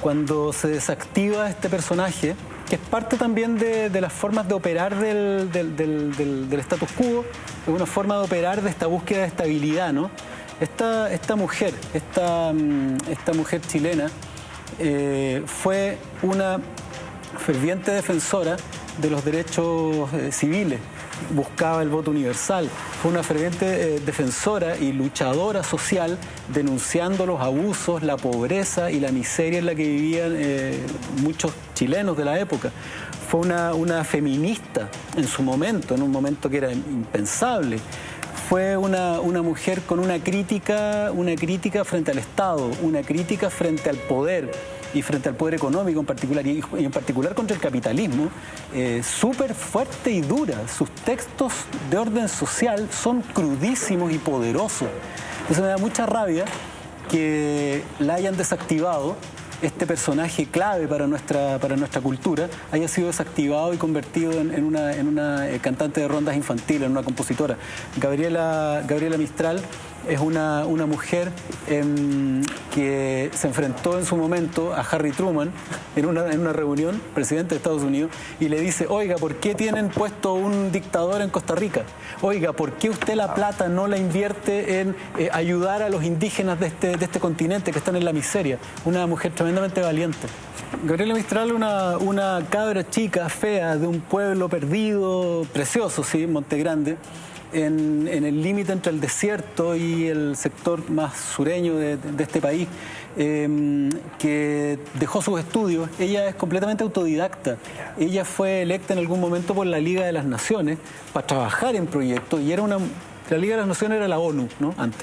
Cuando se desactiva este personaje, que es parte también de las formas de operar del status quo, es una forma de operar de esta búsqueda de estabilidad, ¿no? Esta mujer chilena fue una ferviente defensora de los derechos civiles, buscaba el voto universal, fue una ferviente defensora y luchadora social, denunciando los abusos, la pobreza y la miseria en la que vivían muchos chilenos de la época. Fue una feminista en su momento, en un momento que era impensable. Fue una mujer con una crítica frente al Estado, una crítica frente al poder y frente al poder económico en particular, y en particular contra el capitalismo, súper fuerte y dura. Sus textos de orden social son crudísimos y poderosos. Entonces me da mucha rabia que la hayan desactivado, este personaje clave para nuestra cultura, haya sido desactivado y convertido en una cantante de rondas infantiles, en una compositora. Gabriela Mistral es una mujer que se enfrentó en su momento a Harry Truman en una reunión, presidente de Estados Unidos, y le dice: oiga, ¿por qué tienen puesto un dictador en Costa Rica? Oiga, ¿por qué usted la plata no la invierte en ayudar a los indígenas de este continente que están en la miseria? Una mujer tremendamente valiente. Gabriela Mistral, una cabra chica, fea, de un pueblo perdido, precioso, sí, Monte Grande, en el límite entre el desierto y el sector más sureño de este país, que dejó sus estudios. Ella es completamente autodidacta. Ella fue electa en algún momento por la Liga de las Naciones para trabajar en proyectos, y la Liga de las Naciones era la ONU, ¿no?, antes.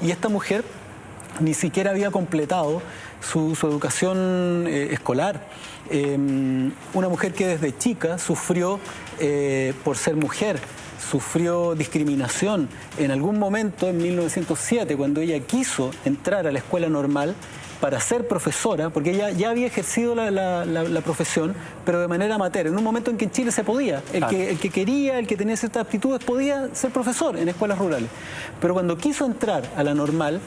Y esta mujer ni siquiera había completado su educación escolar. Una mujer que desde chica sufrió por ser mujer, sufrió discriminación. En algún momento, en 1907, cuando ella quiso entrar a la escuela normal para ser profesora, porque ella ya había ejercido la profesión, pero de manera amateur, en un momento en que en Chile se podía. El que quería, el que tenía ciertas aptitudes, podía ser profesor en escuelas rurales. Pero cuando quiso entrar a la normal,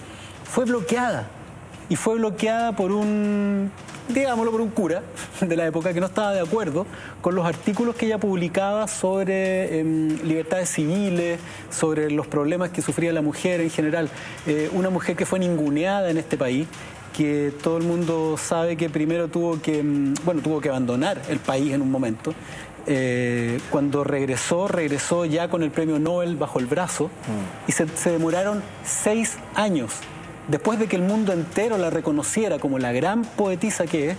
fue bloqueada. Y fue bloqueada por un cura de la época que no estaba de acuerdo con los artículos que ella publicaba sobre libertades civiles, sobre los problemas que sufría la mujer en general. Una mujer que fue ninguneada en este país, que todo el mundo sabe que primero tuvo que abandonar el país en un momento. Cuando regresó ya con el premio Nobel bajo el brazo, y se demoraron 6 años. Después de que el mundo entero la reconociera como la gran poetisa que es,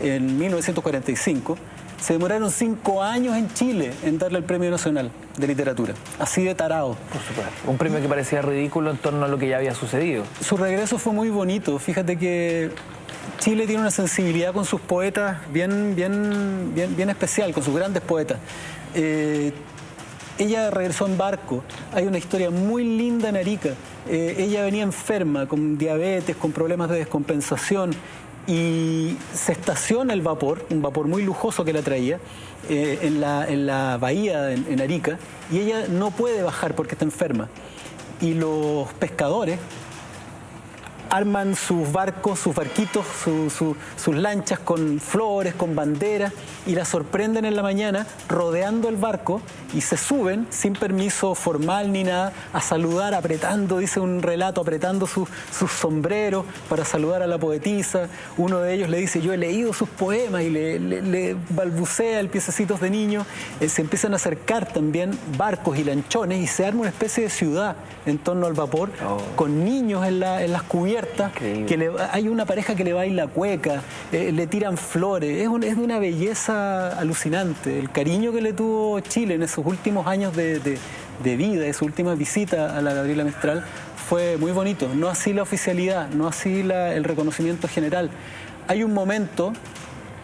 en 1945, se demoraron 5 años en Chile en darle el Premio Nacional de Literatura. Así de tarado. Por supuesto. Un premio que parecía ridículo en torno a lo que ya había sucedido. Su regreso fue muy bonito. Fíjate que Chile tiene una sensibilidad con sus poetas bien especial, con sus grandes poetas. Ella regresó en barco. Hay una historia muy linda en Arica. Ella venía enferma, con diabetes, con problemas de descompensación, y se estaciona el vapor, un vapor muy lujoso que la traía, en la bahía en Arica, y ella no puede bajar porque está enferma. Y los pescadores arman sus barcos, sus barquitos, sus lanchas con flores, con banderas, y la sorprenden en la mañana rodeando el barco y se suben sin permiso formal ni nada a saludar, apretando, dice un relato, apretando sus sombreros para saludar a la poetisa. Uno de ellos le dice, yo he leído sus poemas, y le balbucea el piececitos de niño. Se empiezan a acercar también barcos y lanchones y se arma una especie de ciudad en torno al vapor, con niños en las cubiertas, que hay una pareja que le baila cueca, le tiran flores. Es de una belleza alucinante. El cariño que le tuvo Chile en esos últimos años de vida, en su última visita a la Gabriela Mistral, fue muy bonito. No así la oficialidad, no así el reconocimiento general. Hay un momento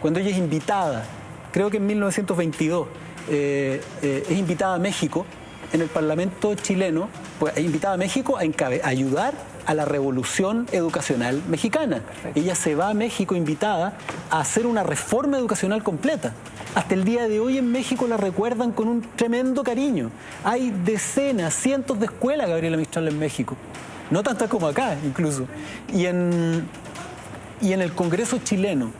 cuando ella es invitada, creo que en 1922, es invitada a México, en el Parlamento chileno, pues es invitada a México a ayudar a la revolución educacional mexicana. Perfecto. Ella se va a México invitada a hacer una reforma educacional completa. Hasta el día de hoy en México la recuerdan con un tremendo cariño. Hay decenas, cientos de escuelas Gabriela Mistral en México. No tantas como acá, incluso. Y en el Congreso chileno,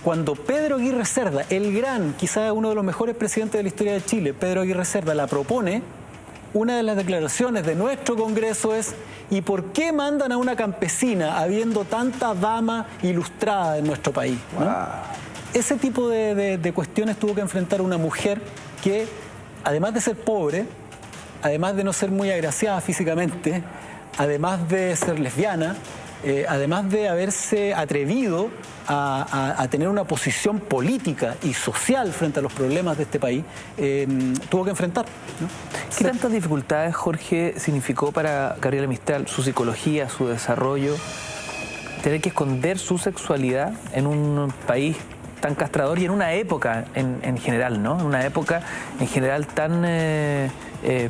cuando Pedro Aguirre Cerda, el gran, quizá uno de los mejores presidentes de la historia de Chile, Pedro Aguirre Cerda, la propone, una de las declaraciones de nuestro Congreso es: ¿y por qué mandan a una campesina habiendo tanta dama ilustrada en nuestro país? ¿No? Wow. Ese tipo de cuestiones tuvo que enfrentar una mujer que, además de ser pobre, además de no ser muy agraciada físicamente, además de ser lesbiana, además de haberse atrevido a tener una posición política y social frente a los problemas de este país, tuvo que enfrentar, ¿no? ¿Qué tantas dificultades, Jorge, significó para Gabriela Mistral, su psicología, su desarrollo, tener que esconder su sexualidad en un país tan castrador y en una época en general, ¿no? En una época en general tan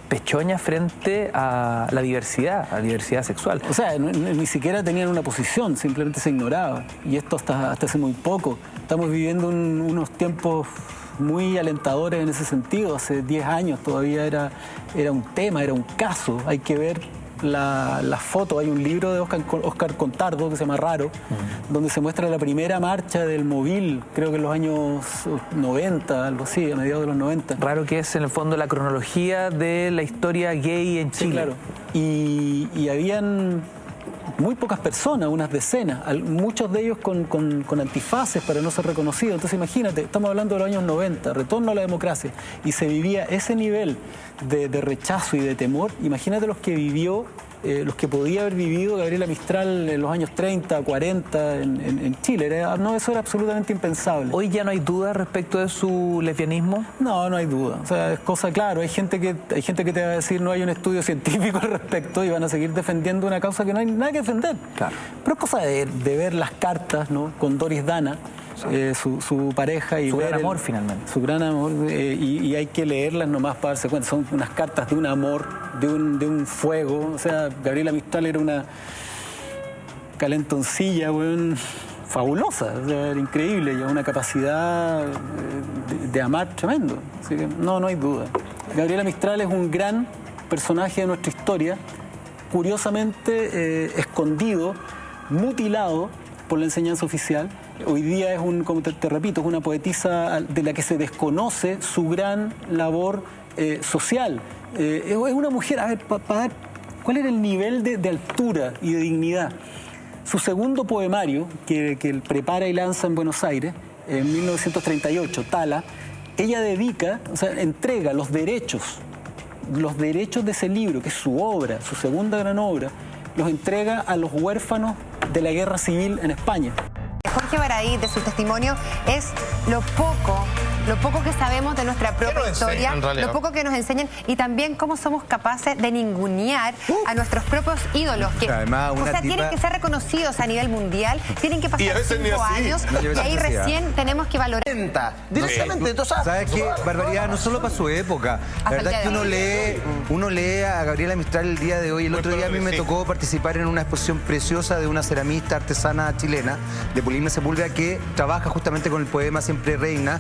pechoña frente a la diversidad sexual? O sea, ni siquiera tenían una posición, simplemente se ignoraba. Y esto hasta hace muy poco. Estamos viviendo unos tiempos muy alentadores en ese sentido. Hace 10 años todavía era un tema, era un caso. Hay que ver la foto. Hay un libro de Oscar Contardo que se llama Raro, donde se muestra la primera marcha del Móvil, creo que en los años 90, algo así, a mediados de los 90. Raro, que es en el fondo la cronología de la historia gay en Chile. Sí, claro. Y habían muy pocas personas, unas decenas, muchos de ellos con antifaces para no ser reconocidos. Entonces imagínate, estamos hablando de los años 90, retorno a la democracia, y se vivía ese nivel de rechazo y de temor. Imagínate los que podía haber vivido Gabriela Mistral en los años 30, 40 en Chile. Eso era absolutamente impensable. ¿Hoy ya no hay duda respecto de su lesbianismo? No, no hay duda. O sea, es cosa claro. Hay gente que te va a decir no hay un estudio científico al respecto y van a seguir defendiendo una causa que no hay nada que defender. Claro. Pero es cosa de ver las cartas, ¿no? Con Doris Dana, su pareja, y su ver gran amor finalmente. Su gran amor, y hay que leerlas nomás para darse cuenta. Son unas cartas de un amor, de un fuego. O sea, Gabriela Mistral era una calentoncilla, fabulosa, o sea, era increíble, y una capacidad de amar tremendo. Así que no hay duda. Gabriela Mistral es un gran personaje de nuestra historia, curiosamente escondido, mutilado por la enseñanza oficial. Hoy día es como te repito, es una poetisa de la que se desconoce su gran labor social. Es una mujer, a ver, para ver cuál era el nivel de altura y de dignidad. Su segundo poemario, que él prepara y lanza en Buenos Aires, en 1938, Tala, ella entrega los derechos de ese libro, que es su obra, su segunda gran obra, los entrega a los huérfanos de la guerra civil en España. Jorge Baradit, de su testimonio, es lo poco que sabemos de nuestra propia historia, lo poco que nos enseñan, y también cómo somos capaces de ningunear a nuestros propios ídolos, que además, tienen que ser reconocidos a nivel mundial, tienen que pasar 5 años, y ahí recién tenemos que valorar. Directamente, ¿sabes qué? Barbaridad, no solo para su época. La verdad es que uno lee a Gabriela Mistral el día de hoy. El otro día a mí me tocó participar en una exposición preciosa de una ceramista artesana chilena, de Polina Sepúlveda, que trabaja justamente con el poema Siempre Reina.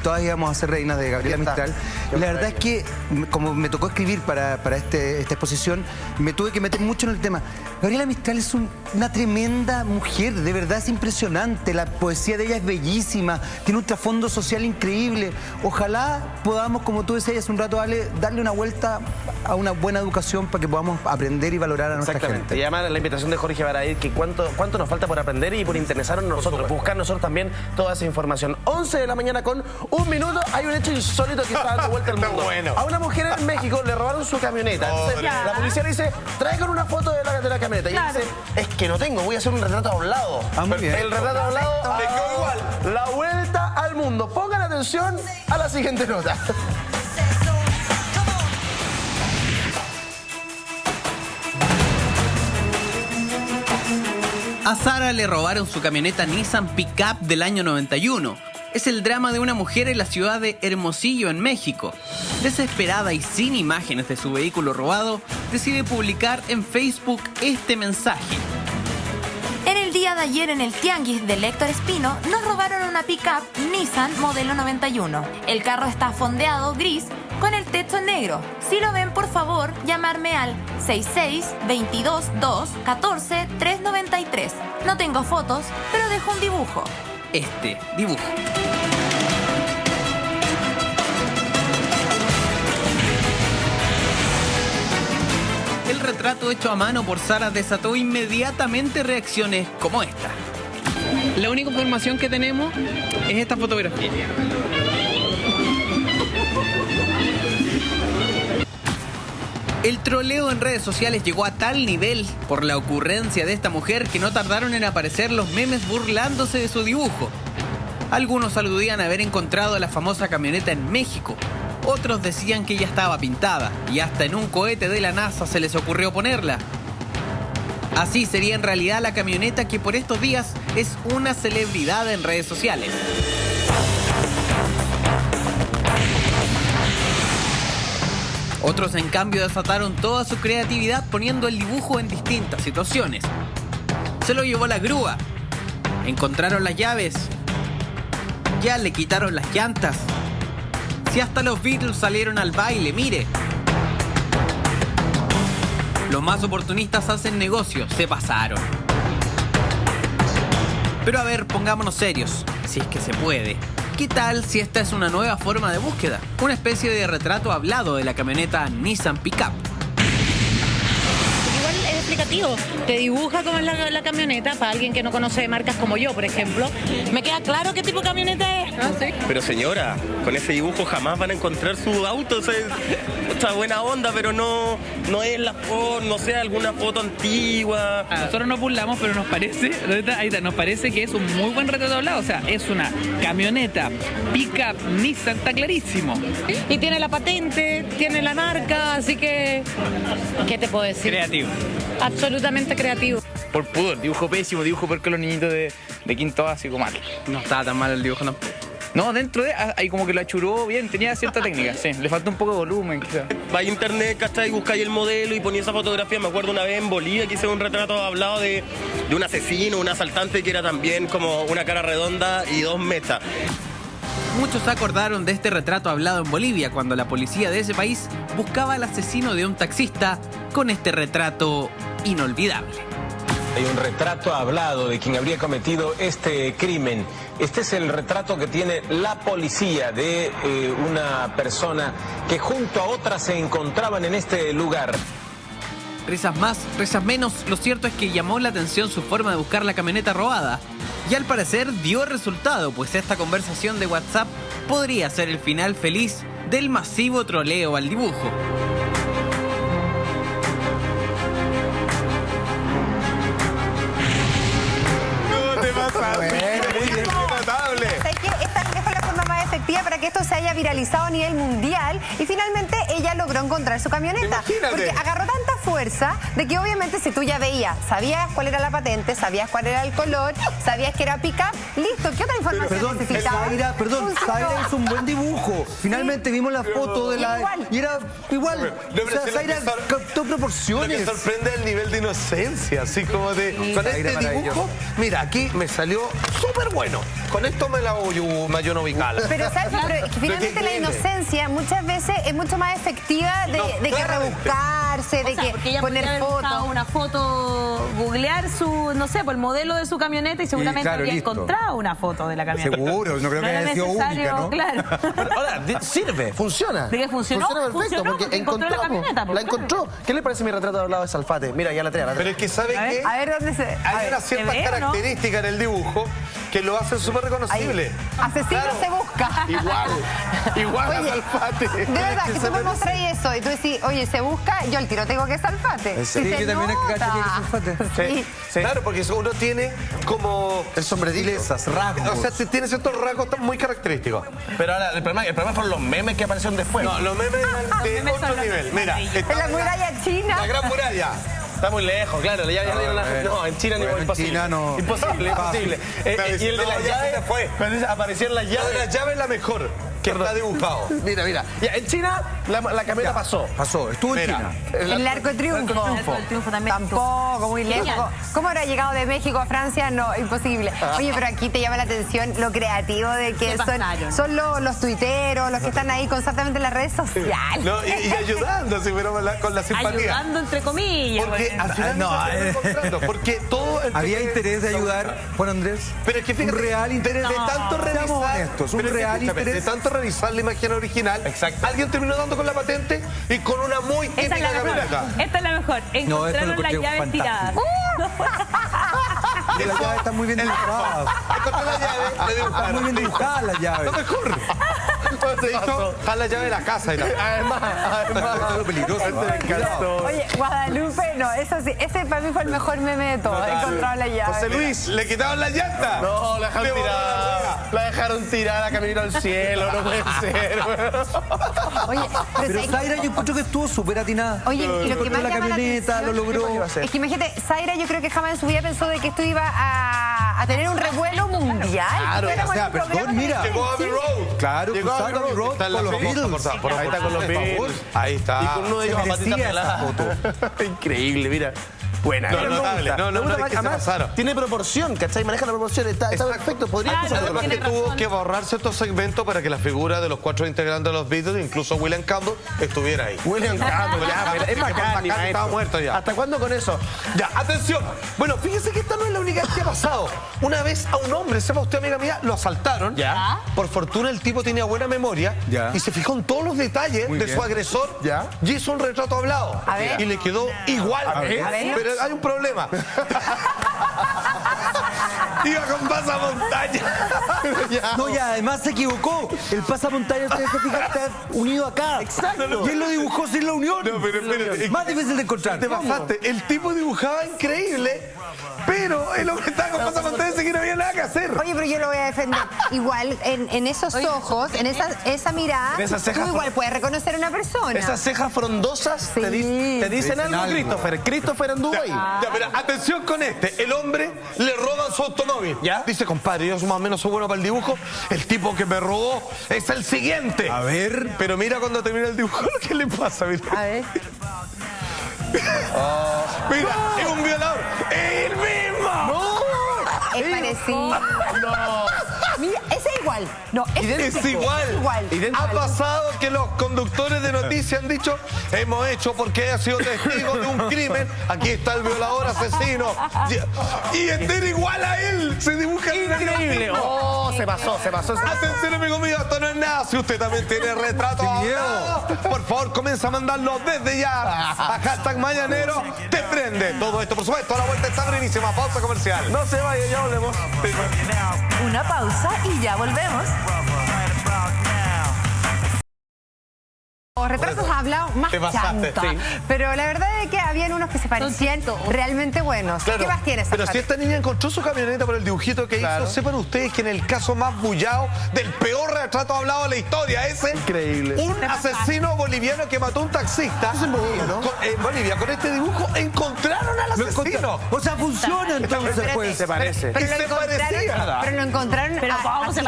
todas íbamos a ser reinas de Gabriela Mistral. Y la verdad es que, como me tocó escribir para esta exposición, me tuve que meter mucho en el tema. Gabriela Mistral es una tremenda mujer, de verdad es impresionante. La poesía de ella es bellísima, tiene un trasfondo social increíble. Ojalá podamos, como tú decías hace un rato, darle una vuelta a una buena educación para que podamos aprender y valorar a nuestra gente. Y además la invitación de Jorge Baradit, que cuánto nos falta por aprender y por interesarnos nosotros, buscar nosotros también toda esa información. 11 de la mañana con 1 minuto, hay un hecho insólito que está dando vuelta al mundo. Bueno. A una mujer en México le robaron su camioneta. Entonces, la policía le dice, traigan una foto de la camioneta. Y él dice, es que no tengo, voy a hacer un retrato hablado. Muy bien. El retrato hablado le quedó igual. La vuelta al mundo. Pongan atención a la siguiente nota. A Sara le robaron su camioneta Nissan Pickup del año 91. Es el drama de una mujer en la ciudad de Hermosillo, en México. Desesperada y sin imágenes de su vehículo robado, decide publicar en Facebook este mensaje. En el día de ayer en el Tianguis de Héctor Espino nos robaron una pickup Nissan modelo 91. El carro está fondeado gris con el techo negro. Si lo ven, por favor, llamarme al 66-22-2-14-393. No tengo fotos, pero dejo un dibujo. Este dibujo. El retrato hecho a mano por Sara desató inmediatamente reacciones como esta. La única información que tenemos es esta fotografía. El troleo en redes sociales llegó a tal nivel por la ocurrencia de esta mujer que no tardaron en aparecer los memes burlándose de su dibujo. Algunos aludían a haber encontrado la famosa camioneta en México. Otros decían que ya estaba pintada y hasta en un cohete de la NASA se les ocurrió ponerla. Así sería en realidad la camioneta que por estos días es una celebridad en redes sociales. Otros, en cambio, desataron toda su creatividad poniendo el dibujo en distintas situaciones. Se lo llevó la grúa. Encontraron las llaves. Ya le quitaron las llantas. Si hasta los Beatles salieron al baile, mire. Los más oportunistas hacen negocios, se pasaron. Pero a ver, pongámonos serios, si es que se puede. ¿Qué tal si esta es una nueva forma de búsqueda? Una especie de retrato hablado de la camioneta Nissan Pickup. Igual es explicativo, te dibuja cómo es la camioneta para alguien que no conoce marcas como yo, por ejemplo. Me queda claro qué tipo de camioneta es. ¿Ah, sí? Pero señora, con ese dibujo jamás van a encontrar su auto. O sea, está buena onda, pero no es la foto, no sé, alguna foto antigua. Nosotros nos burlamos, pero nos parece que es un muy buen retrato hablado. O sea, es una camioneta Pickup Nissan, está clarísimo. Y tiene la patente, tiene la marca, así que... ¿Qué te puedo decir? Creativo. Absolutamente creativo. Por pudor, dibujo pésimo, dibujo peor que los niñitos de quinto básico, mal. No estaba tan mal el dibujo tampoco. No, dentro de ahí como que lo achuró bien, tenía cierta técnica, sí. Le falta un poco de volumen, quizás. Va a internet, ¿cachai? Buscáis el modelo y ponía esa fotografía. Me acuerdo una vez en Bolivia que hice un retrato hablado de un asesino, un asaltante que era también como una cara redonda y 2 metas. Muchos se acordaron de este retrato hablado en Bolivia cuando la policía de ese país buscaba al asesino de un taxista con este retrato inolvidable. Hay un retrato hablado de quien habría cometido este crimen. Este es el retrato que tiene la policía de una persona que junto a otras se encontraban en este lugar. Risas más, risas menos, lo cierto es que llamó la atención su forma de buscar la camioneta robada. Y al parecer dio resultado, pues esta conversación de WhatsApp podría ser el final feliz del masivo troleo al dibujo. No te pasa. Notable. Esta fue la forma más efectiva para que esto se haya viralizado a nivel mundial y finalmente ella logró encontrar su camioneta. Imagínate. Porque agarró tanta fuerza de que obviamente si tú ya veías, sabías cuál era la patente, sabías cuál era el color, sabías que era pick-up, listo, ¿qué otra información necesitabas? Zaira hizo un buen dibujo. Finalmente vimos la foto de la... Y era igual. O sea, Zaira captó proporciones. Lo que sorprende el nivel de inocencia, así como de... Con este dibujo, mira, aquí me salió súper bueno. Con esto me la voy a ubicar. Pero ¿sabes? Pero es que finalmente la inocencia muchas veces es mucho más efectiva de que rebuscarse, de que poner fotos. Una foto, googlear su, no sé, por el modelo de su camioneta y seguramente habría encontrado una foto de la camioneta. Seguro, no creo que haya sido única, ¿no? Claro. Ahora, sirve, funciona. ¿De qué funcionó? Funciona perfecto, porque encontró la camioneta. La encontró. ¿Qué le parece mi retrato al lado de Salfate? Mira, ya la tenía. Pero es que ¿sabe qué? A ver dónde se... Hay una cierta característica en el dibujo que lo hace súper reconocible. Asesino se busca. Igual a Salfate. De verdad, que tú me mostráis eso y tú decís, oye, se busca, yo al tiro tengo que Salfate. Sí, yo también cacho que es Salfate. Sí. Claro, porque uno tiene como... El sombrerito, rasgos. O sea, tiene ciertos rasgos muy característicos. Pero ahora, el problema fueron los memes que aparecieron después. No, los memes de otro nivel. Mira, en la muralla china. La gran muralla. Está muy lejos, claro. No, en China no, imposible. China no. Imposible. Y el de las llaves fue. Aparecieron las llaves. La llave es la mejor, que está dibujado. Mira. Ya, en China la camioneta pasó. Estuvo en China. El Arco de Triunfo. El Arco del Triunfo también. Tampoco, muy lejos. ¿Cómo habrá llegado de México a Francia? No, imposible. Oye, pero aquí te llama la atención lo creativo de que son los tuiteros, los que están ahí constantemente en las redes sociales. No, y ayudando, si fuéramos con la simpatía. Ayudando entre comillas. Porque al final porque todo... Había interés de ayudar, Juan Andrés. Pero es que fíjate, un real interés. De tanto revisar... un real interés. De tanto revisar la imagen original, alguien terminó dando con la patente y con una muy típica camioneta. Esta es la mejor. Encontraron las llaves tiradas. Las llaves están muy bien dibujadas. Encontré la llave, le dibujaron. Están muy bien dibujadas las llaves. Lo mejor. De hecho, está la llave de la casa. Además. Es lo peligroso. Oye, Guadalupe, no, eso sí, ese para mí fue el mejor meme de todos. Encontrado la llave. José Luis, ¿le quitaron la llanta? No, la dejaron tirada. La dejaron tirada, caminito al cielo, no puede ser. Oye, pero Zaira yo encuentro que estuvo súper atinada. Oye, y lo que más la llama camioneta, lo logró. Es que imagínate, Zaira yo creo que jamás en su vida pensó de que esto iba a tener un revuelo mundial. Claro, o sea, perdón, mira. Llegó a Abbey Road. Claro, llegó a Abbey Road con los Beatles. Ahí está con los Beatles. Ahí está. Y con uno de ellos a patita pelada. Increíble, mira. Buena. No, notable. Además, tiene proporción, ¿cachai? Maneja la proporción, está perfecto. Podría Además que tuvo que borrar ciertos segmentos para que la figura de los 4 integrantes de los Beatles, incluso William Campbell, estuviera ahí. William Campbell, ya, es bacán, estaba muerto ya. ¿Hasta cuándo con eso? Ya, atención. Bueno, fíjese que esta no es la única vez que ha pasado. Una vez a un hombre, sepa usted, amiga mía, lo asaltaron. Ya. Por fortuna el tipo tenía buena memoria y se fijó en todos los detalles de su agresor y hizo un retrato hablado. Y le quedó igual. Pero hay un problema. Iba con pasamontaña. No, y además se equivocó. El pasamontaña, ustedes se fijan, está unido acá. Exacto. Y él lo dibujó sin la unión. No, pero espérate. Más difícil de encontrar. Te pasaste. El tipo dibujaba increíble, pero el hombre estaba con pasamontaña y que no había nada que hacer. Oye, pero yo lo voy a defender. Igual, en esos ojos, en esa mirada, tú igual puedes reconocer a una persona. Esas cejas frondosas te dicen algo, Christopher. Christopher anduvo ahí. Ya, pero atención con este. El hombre le roban su automóvil. ¿Ya? Dice, compadre, yo más o menos soy bueno para el dibujo. El tipo que me robó es el siguiente. A ver. Pero mira cuando termina el dibujo, ¿qué le pasa? Mira. A ver. Mira, es un violador. ¡Es el mismo! ¡No! Es parecido. No. Mira, ese es igual. No, es igual. Ha pasado que los conductores de noticias han dicho, hemos hecho porque ha sido testigo de un crimen. Aquí está el violador asesino. Y este era igual a él. Se dibuja increíble. Oh, se pasó. Atención, amigo mío, esto no es nada. Si usted también tiene retrato, por favor, comienza a mandarlo desde ya a hashtag Mañanero. Te prende. Todo esto, por supuesto, a la vuelta está brevísima. Pausa comercial. No se vaya, ya volvemos. Una pausa y ya volvemos. Los retratos hablados más chanta. Sí. Pero la verdad es que habían unos que se parecían realmente buenos. Claro, ¿qué más tienes? Pero si esta niña encontró su camioneta por el dibujito que hizo, sepan ustedes que en el caso más bullado del peor retrato hablado de la historia, ese increíble. Un asesino boliviano que mató a un taxista. Eso es Bolivia, ¿no? En Bolivia, con este dibujo, encontraron al asesino. O sea, funciona entonces, pues. Se parece. Pero lo encontraron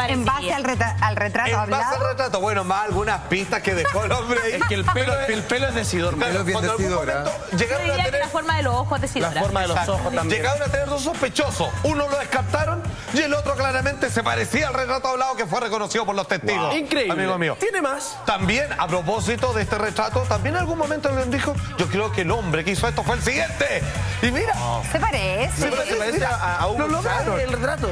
en base al retrato hablado. En base al retrato. Bueno, más algunas pistas que dejó el hombre ahí. Es que el pelo es decidor. El pelo es bien decidora. Llegaron a tener la forma de los ojos decidora. La forma de los ojos también. Llegaron a tener dos sospechosos. Uno lo descartaron y el otro claramente se parecía al retrato hablado que fue reconocido por los testigos. Wow. Increíble. Amigo mío. ¿Tiene más? También, a propósito de este retrato, también en algún momento alguien dijo, yo creo que el hombre que hizo esto fue el siguiente. Y mira. Se parece. Se parece a Hugo Chávez, el retrato.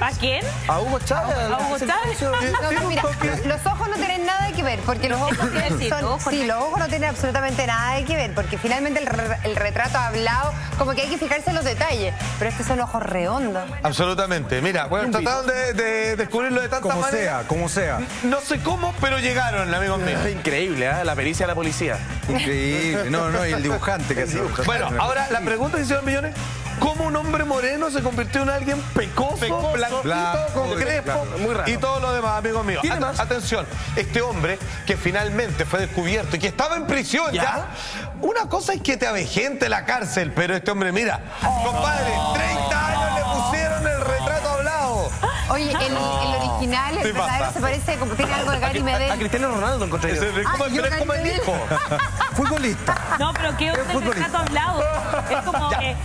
¿A quién? A Hugo Chávez. ¿A Hugo Chávez? No, mira, los ojos no tienen nada que ver, porque los ojos los ojos no tienen absolutamente nada que ver, porque finalmente el retrato hablado, como que hay que fijarse en los detalles, pero estos son ojos redondos. Absolutamente. Mira, bueno, trataron de descubrirlo de tantas maneras. Como sea. No sé cómo, pero llegaron, amigos míos. Increíble, ¿eh? La pericia de la policía. Increíble. No, y el dibujante que hace. Bueno, ahora la pregunta que hicieron millones, ¿cómo un hombre moreno se convirtió en alguien pecoso, blanquito, con crespo muy raro. y todo lo demás, amigos míos? ¿Tiene más? Atención, este hombre que finalmente fue descubierto y que estaba en prisión ya. Una cosa es que te avejente la cárcel, pero este hombre, mira, compadre, 30 años le pusieron el retrato hablado. Oye, el original, el verdadero, se parece como tiene algo de Gary Medel. A Cristiano Ronaldo encontré yo. Como el hijo. Futbolista. No, pero qué otro retrato hablado. Es como que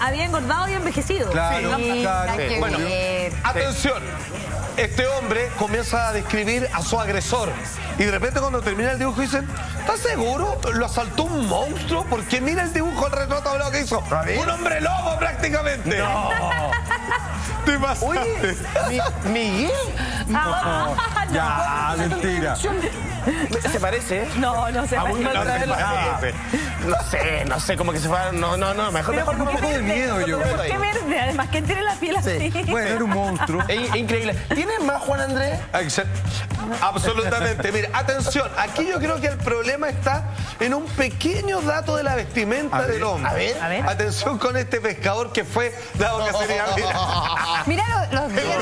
había engordado y envejecido. Claro, claro. Bueno, atención. Este hombre comienza a describir a su agresor y de repente cuando termina el dibujo dicen, ¿estás seguro? ¿Lo asaltó un monstruo? Porque mira el dibujo, el retrato hablado que hizo. Un hombre lobo prácticamente. No. Te pasaste. Oye, ¿Miguel? No. Ya, mentira. ¿Se parece? No se parece. No sé, como que se fue. No, mejor Un poco de miedo yo. Qué verde, además, ¿quién tiene la piel así? Bueno, era un monstruo. Es increíble. ¿Tienes más, Juan Andrés? Absolutamente. Mira, atención, aquí yo creo que el problema está en un pequeño dato de la vestimenta del hombre. A ver. Atención con este pescador que fue dado que sería. Mira los dientes.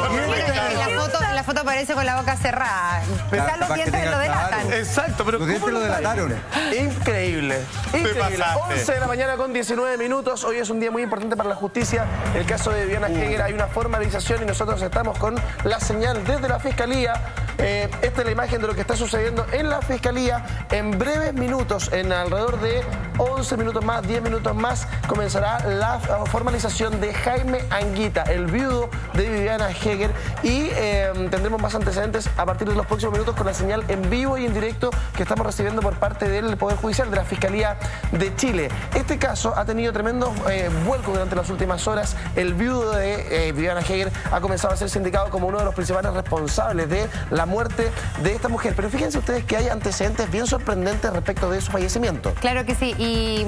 En la foto aparece con la boca cerrada. Quizás los dientes lo delatan. Exacto, pero los dientes lo delataron. Increíble. 11 de la mañana con 19 minutos. Hoy es un día muy importante para la justicia. El caso de Viviana Heger, hay una formalización y nosotros estamos con la señal desde la Fiscalía. Esta es la imagen de lo que está sucediendo en la Fiscalía. En breves minutos, en alrededor de 11 minutos más, 10 minutos más, comenzará la formalización de Jaime Anguita, el viudo de Viviana Heger. Y tendremos más antecedentes a partir de los próximos minutos con la señal en vivo y en directo que estamos recibiendo por parte del Poder Judicial de la Fiscalía de Chile. Este caso ha tenido tremendo vuelco durante las últimas horas. El viudo de Viviana Heger ha comenzado a ser sindicado como uno de los principales responsables de la muerte de esta mujer. Pero fíjense ustedes que hay antecedentes bien sorprendentes respecto de su fallecimiento. Claro que sí. Y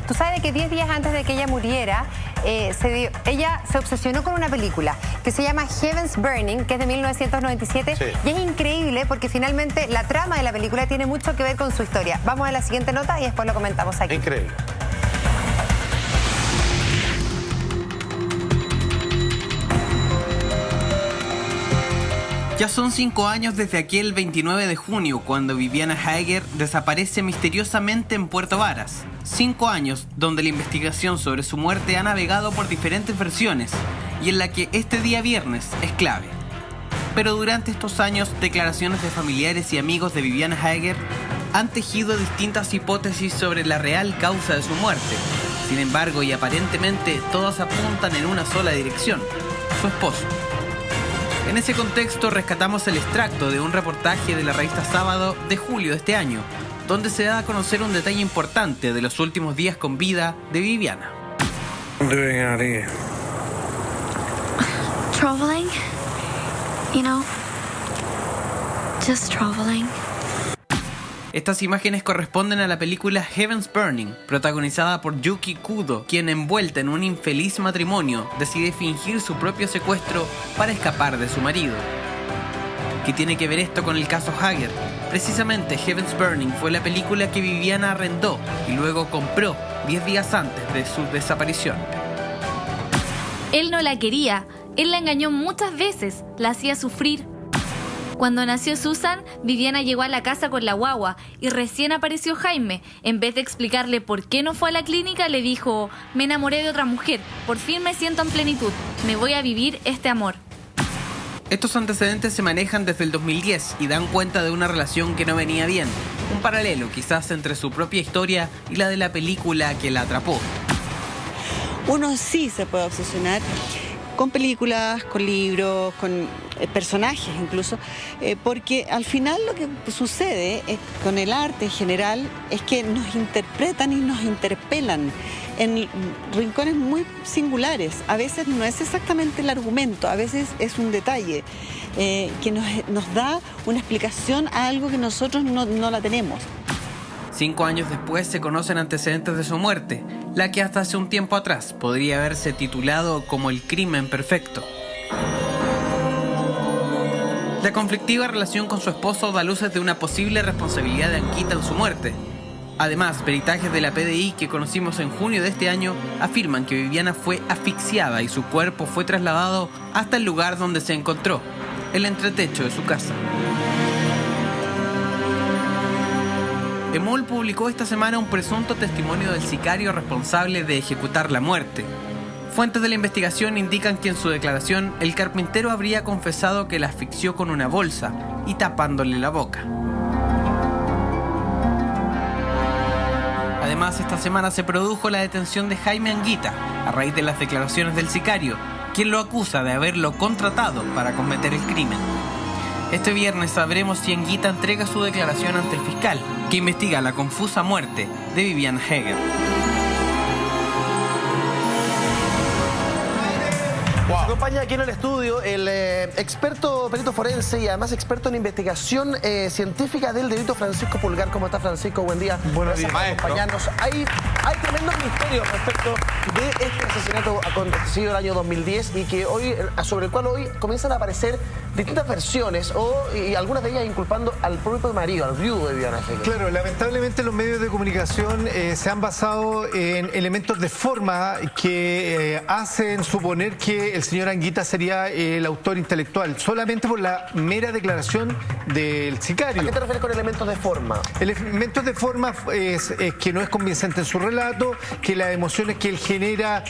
tú sabes que 10 días antes de que ella muriera, ella se obsesionó con una película que se llama Heaven's Burning, que es de 1997. Sí. Y es increíble porque finalmente la trama de la película tiene mucho que ver con su historia. Vamos a la siguiente nota y después lo comentamos aquí. Increíble. Ya son 5 años desde aquel 29 de junio, cuando Viviana Heger desaparece misteriosamente en Puerto Varas. 5 años donde la investigación sobre su muerte ha navegado por diferentes versiones y en la que este día viernes es clave. Pero durante estos años, declaraciones de familiares y amigos de Viviana Heger han tejido distintas hipótesis sobre la real causa de su muerte. Sin embargo, y aparentemente, todas apuntan en una sola dirección: su esposo. En ese contexto rescatamos el extracto de un reportaje de la revista Sábado de julio de este año, donde se da a conocer un detalle importante de los últimos días con vida de Viviana. Traveling, you know, just traveling. Estas imágenes corresponden a la película Heaven's Burning, protagonizada por Yuki Kudo, quien, envuelta en un infeliz matrimonio, decide fingir su propio secuestro para escapar de su marido. ¿Qué tiene que ver esto con el caso Hager? Precisamente Heaven's Burning fue la película que Viviana arrendó y luego compró 10 días antes de su desaparición. Él no la quería, él la engañó muchas veces, la hacía sufrir. Cuando nació Susan, Viviana llegó a la casa con la guagua y recién apareció Jaime. En vez de explicarle por qué no fue a la clínica, le dijo: me enamoré de otra mujer, por fin me siento en plenitud, me voy a vivir este amor. Estos antecedentes se manejan desde el 2010 y dan cuenta de una relación que no venía bien. Un paralelo quizás entre su propia historia y la de la película que la atrapó. Uno sí se puede obsesionar con películas, con libros, con personajes incluso, porque al final lo que sucede con el arte en general es que nos interpretan y nos interpelan en rincones muy singulares. A veces no es exactamente el argumento, a veces es un detalle que nos da una explicación a algo que nosotros no la tenemos. 5 años después se conocen antecedentes de su muerte, la que hasta hace un tiempo atrás podría haberse titulado como el crimen perfecto. La conflictiva relación con su esposo da luces de una posible responsabilidad de Anguita en su muerte. Además, peritajes de la PDI que conocimos en junio de este año afirman que Viviana fue asfixiada y su cuerpo fue trasladado hasta el lugar donde se encontró, el entretecho de su casa. EMOL publicó esta semana un presunto testimonio del sicario responsable de ejecutar la muerte. Fuentes de la investigación indican que en su declaración el carpintero habría confesado que la asfixió con una bolsa y tapándole la boca. Además, esta semana se produjo la detención de Jaime Anguita a raíz de las declaraciones del sicario, quien lo acusa de haberlo contratado para cometer el crimen. Este viernes sabremos si Anguita entrega su declaración ante el fiscal, que investiga la confusa muerte de Viviana Hager. Nos acompaña aquí en el estudio el experto perito forense y además experto en investigación científica del delito, Francisco Pulgar. ¿Cómo está, Francisco? Buen día. Buenos días, maestro. Acompañarnos. Hay tremendos misterios respecto de este asesinato acontecido el año 2010 y que hoy, sobre el cual hoy comienzan a aparecer distintas versiones y algunas de ellas inculpando al propio marido, al viudo de Viviana Hager. Claro, lamentablemente los medios de comunicación se han basado en elementos de forma que hacen suponer que el señor Anguita sería el autor intelectual, solamente por la mera declaración del sicario. ¿A qué te refieres con elementos de forma? Elementos de forma es que no es convincente en su relato, que las emociones que él genera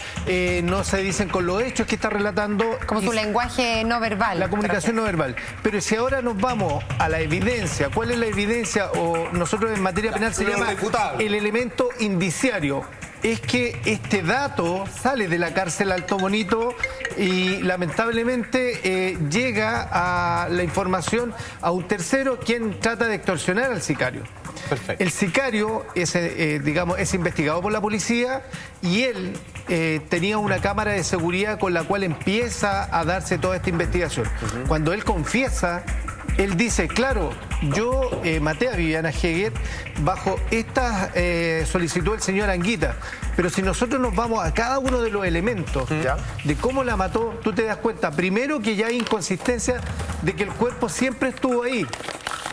no se dicen con los hechos que está relatando. Como su lenguaje no verbal. La comunicación no verbal. Pero si ahora nos vamos a la evidencia, ¿cuál es la evidencia? O nosotros en materia penal se llama el elemento indiciario. Es que este dato sale de la cárcel Alto Bonito y lamentablemente llega a la información a un tercero quien trata de extorsionar al sicario. Perfecto. El sicario es, es investigado por la policía y él tenía una cámara de seguridad con la cual empieza a darse toda esta investigación. Cuando él confiesa, él dice, claro, yo maté a Viviana Hager bajo esta solicitud del señor Anguita. Pero si nosotros nos vamos a cada uno de los elementos de cómo la mató, tú te das cuenta, primero que ya hay inconsistencia de que el cuerpo siempre estuvo ahí.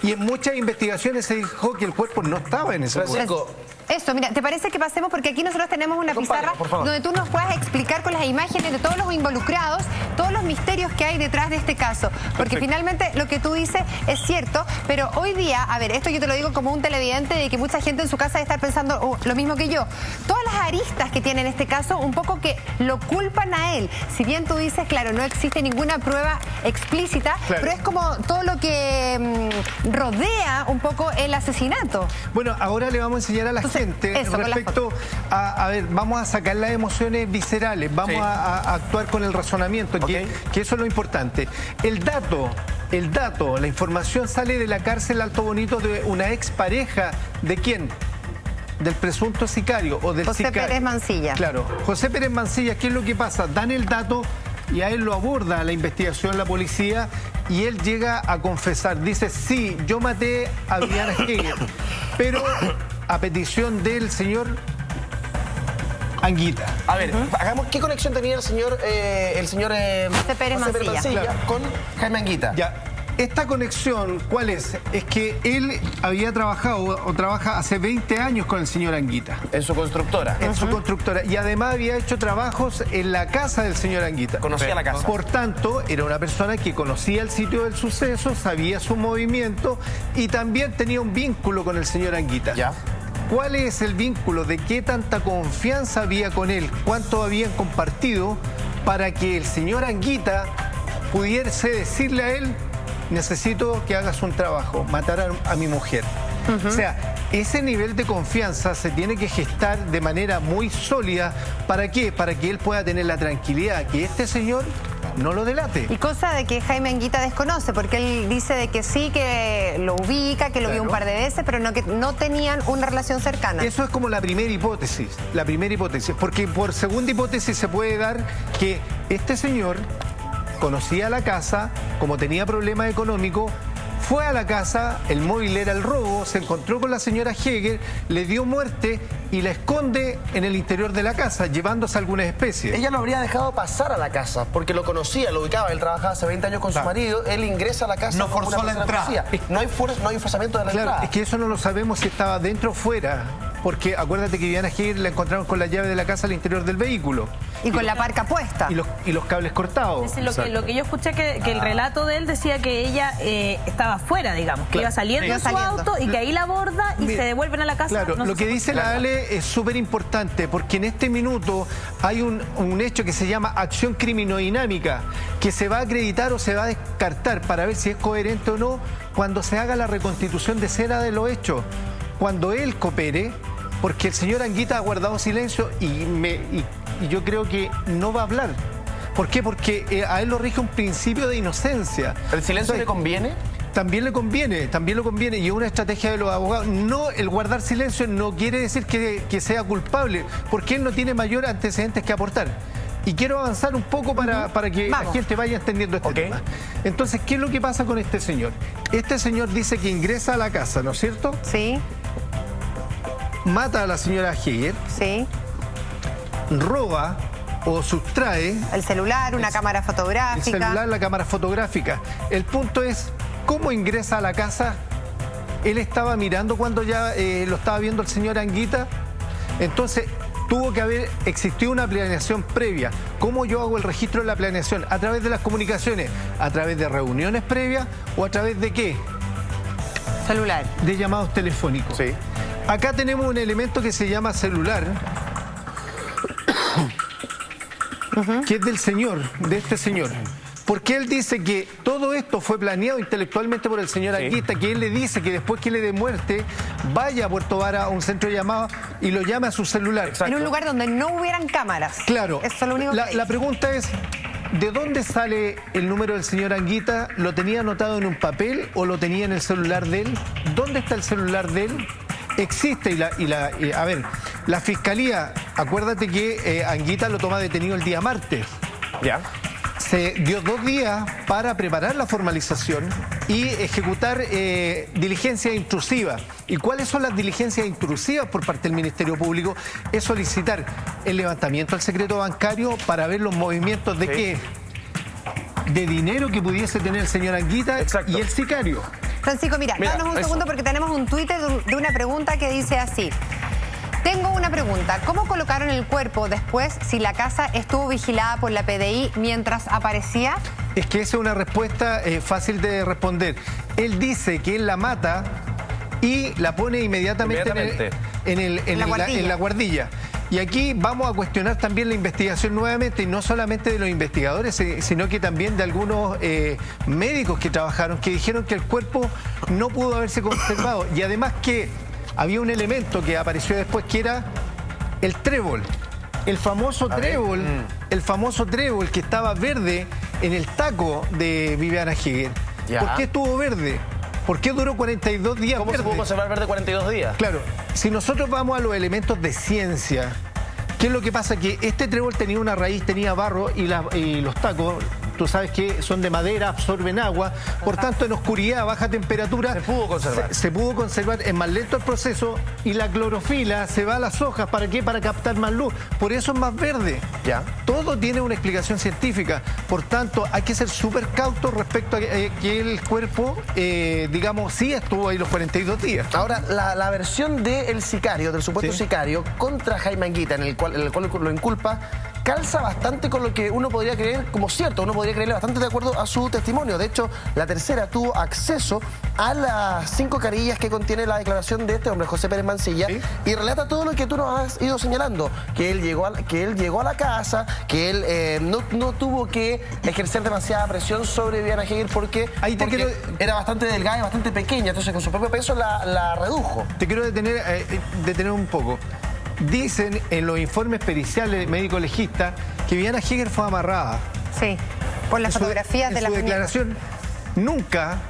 Y en muchas investigaciones se dijo que el cuerpo no estaba en ese cuerpo. Eso, mira, ¿te parece que pasemos? Porque aquí nosotros tenemos una pizarra donde tú nos puedas explicar con las imágenes de todos los involucrados, todos los misterios que hay detrás de este caso. Porque finalmente lo que tú dices es cierto, pero hoy día, a ver, esto yo te lo digo como un televidente de que mucha gente en su casa debe estar pensando lo mismo que yo. Todas las aristas que tiene en este caso, un poco que lo culpan a él. Si bien tú dices, claro, no existe ninguna prueba explícita, pero es como todo lo que rodea un poco el asesinato. Bueno, ahora le vamos a enseñar a la gente respecto a ver, vamos a sacar las emociones viscerales, vamos a actuar con el razonamiento, que eso es lo importante. El dato, la información sale de la cárcel Alto Bonito de una expareja, ¿de quién? Del presunto sicario o del sicario. José Pérez Mancilla. Claro, José Pérez Mancilla, ¿qué es lo que pasa? Dan el dato y a él lo aborda la investigación, la policía, y él llega a confesar. Dice, sí, yo maté a Viviana Hager, pero a petición del señor Anguita. A ver, hagamos, ¿qué conexión tenía el señor José Pérez Mancilla con Jaime Anguita? Ya, esta conexión, ¿cuál es? Es que él había trabajado o trabaja hace 20 años con el señor Anguita. En su constructora. En su constructora. Y además había hecho trabajos en la casa del señor Anguita. Conocía la casa. Por tanto, era una persona que conocía el sitio del suceso, sabía su movimiento y también tenía un vínculo con el señor Anguita. Ya. ¿Cuál es el vínculo? ¿De qué tanta confianza había con él? ¿Cuánto habían compartido para que el señor Anguita pudiese decirle a él: necesito que hagas un trabajo, matar a mi mujer? O sea, ese nivel de confianza se tiene que gestar de manera muy sólida. ¿Para qué? Para que él pueda tener la tranquilidad que este señor no lo delate. Y cosa de que Jaime Anguita desconoce, porque él dice de que sí, que lo ubica, que lo vio un par de veces, pero no, que no tenían una relación cercana. Eso es como la primera hipótesis, porque por segunda hipótesis se puede dar que este señor conocía la casa, como tenía problemas económicos, fue a la casa, el móvil era el robo, se encontró con la señora Heger, le dio muerte y la esconde en el interior de la casa, llevándose algunas especies. Ella lo habría dejado pasar a la casa, porque lo conocía, lo ubicaba. Él trabajaba hace 20 años con su marido, él ingresa a la casa. No forzó la entrada. No hay forzamiento de la entrada. Es que eso no lo sabemos si estaba dentro o fuera, porque acuérdate que Viviana Heger la encontraron con la llave de la casa al interior del vehículo. Y con la parca puesta. Y los cables cortados. Es lo que yo escuché, que el relato de él decía que ella estaba afuera, digamos, que iba saliendo de su auto y que ahí la aborda y se devuelven a la casa. Claro, lo que dice la Ale es súper importante, porque en este minuto hay un hecho que se llama acción criminodinámica, que se va a acreditar o se va a descartar para ver si es coherente o no cuando se haga la reconstitución de escena de los hechos. Cuando él coopere, porque el señor Anguita ha guardado silencio y yo creo que no va a hablar. ¿Por qué? Porque a él lo rige un principio de inocencia. ¿El silencio le conviene? También le conviene, y es una estrategia de los abogados. No, el guardar silencio no quiere decir que sea culpable, porque él no tiene mayor antecedentes que aportar. Y quiero avanzar un poco para que la gente vaya entendiendo este tema. Entonces, ¿qué es lo que pasa con este señor? Este señor dice que ingresa a la casa, ¿no es cierto? Sí. Mata a la señora Heger. Sí. Roba o sustrae el celular, una cámara fotográfica. El celular, la cámara fotográfica. El punto es, ¿cómo ingresa a la casa? Él estaba mirando cuando ya lo estaba viendo el señor Anguita. Entonces, tuvo que haber existido una planeación previa. ¿Cómo yo hago el registro de la planeación? A través de las comunicaciones, a través de reuniones previas o a través de ¿qué? Celular. De llamados telefónicos. Sí. Acá tenemos un elemento que se llama celular, que es del señor, de este señor. Porque él dice que todo esto fue planeado intelectualmente por el señor Anguita, que él le dice que después que le dé muerte, vaya a Puerto Vara a un centro de llamada y lo llame a su celular. En un lugar donde no hubieran cámaras. Claro. Eso es lo único que la pregunta es, ¿de dónde sale el número del señor Anguita? ¿Lo tenía anotado en un papel o lo tenía en el celular de él? ¿Dónde está el celular de él? Existe a ver, la fiscalía, acuérdate que Anguita lo toma detenido el día martes. Ya. Se dio 2 días para preparar la formalización y ejecutar diligencias intrusivas. ¿Y cuáles son las diligencias intrusivas por parte del Ministerio Público? Es solicitar el levantamiento del secreto bancario para ver los movimientos de qué, de dinero que pudiese tener el señor Anguita y el sicario. Francisco, mira, danos un segundo porque tenemos un Twitter de una pregunta que dice así. Tengo una pregunta. ¿Cómo colocaron el cuerpo después si la casa estuvo vigilada por la PDI mientras aparecía? Es que esa es una respuesta fácil de responder. Él dice que él la mata y la pone inmediatamente. En la guardilla. Y aquí vamos a cuestionar también la investigación nuevamente, y no solamente de los investigadores, sino que también de algunos médicos que trabajaron, que dijeron que el cuerpo no pudo haberse conservado. Y además que había un elemento que apareció después, que era el trébol. El famoso trébol, que estaba verde en el taco de Viviana Heger. ¿Por qué estuvo verde? ¿Por qué duró 42 días ¿Cómo verde? se pudo conservar verde 42 días? Claro, si nosotros vamos a los elementos de ciencia, ¿qué es lo que pasa? Que este trébol tenía una raíz, tenía barro y los tacos tú sabes que son de madera, absorben agua, por tanto en oscuridad, baja temperatura se pudo conservar. Se pudo conservar, es más lento el proceso y la clorofila se va a las hojas, ¿para qué? Para captar más luz, por eso es más verde. Ya. Todo tiene una explicación científica, por tanto hay que ser súper cautos respecto a que el cuerpo, digamos, sí estuvo ahí los 42 días. Ahora, la versión del sicario, del supuesto sicario, contra Jaime Anguita, en el cual lo inculpa, calza bastante con lo que uno podría creer como cierto, uno podría creerle bastante de acuerdo a su testimonio. De hecho, la tercera tuvo acceso a las 5 carillas que contiene la declaración de este hombre, José Pérez Mancilla, y relata todo lo que tú nos has ido señalando, que él llegó a la casa, que él no tuvo que ejercer demasiada presión sobre Viviana Heger porque era bastante delgada y bastante pequeña, entonces con su propio peso la redujo. Te quiero detener un poco. Dicen en los informes periciales médico-legistas que Viviana Heger fue amarrada. Sí, por las fotografías de la muñeca. En su declaración nunca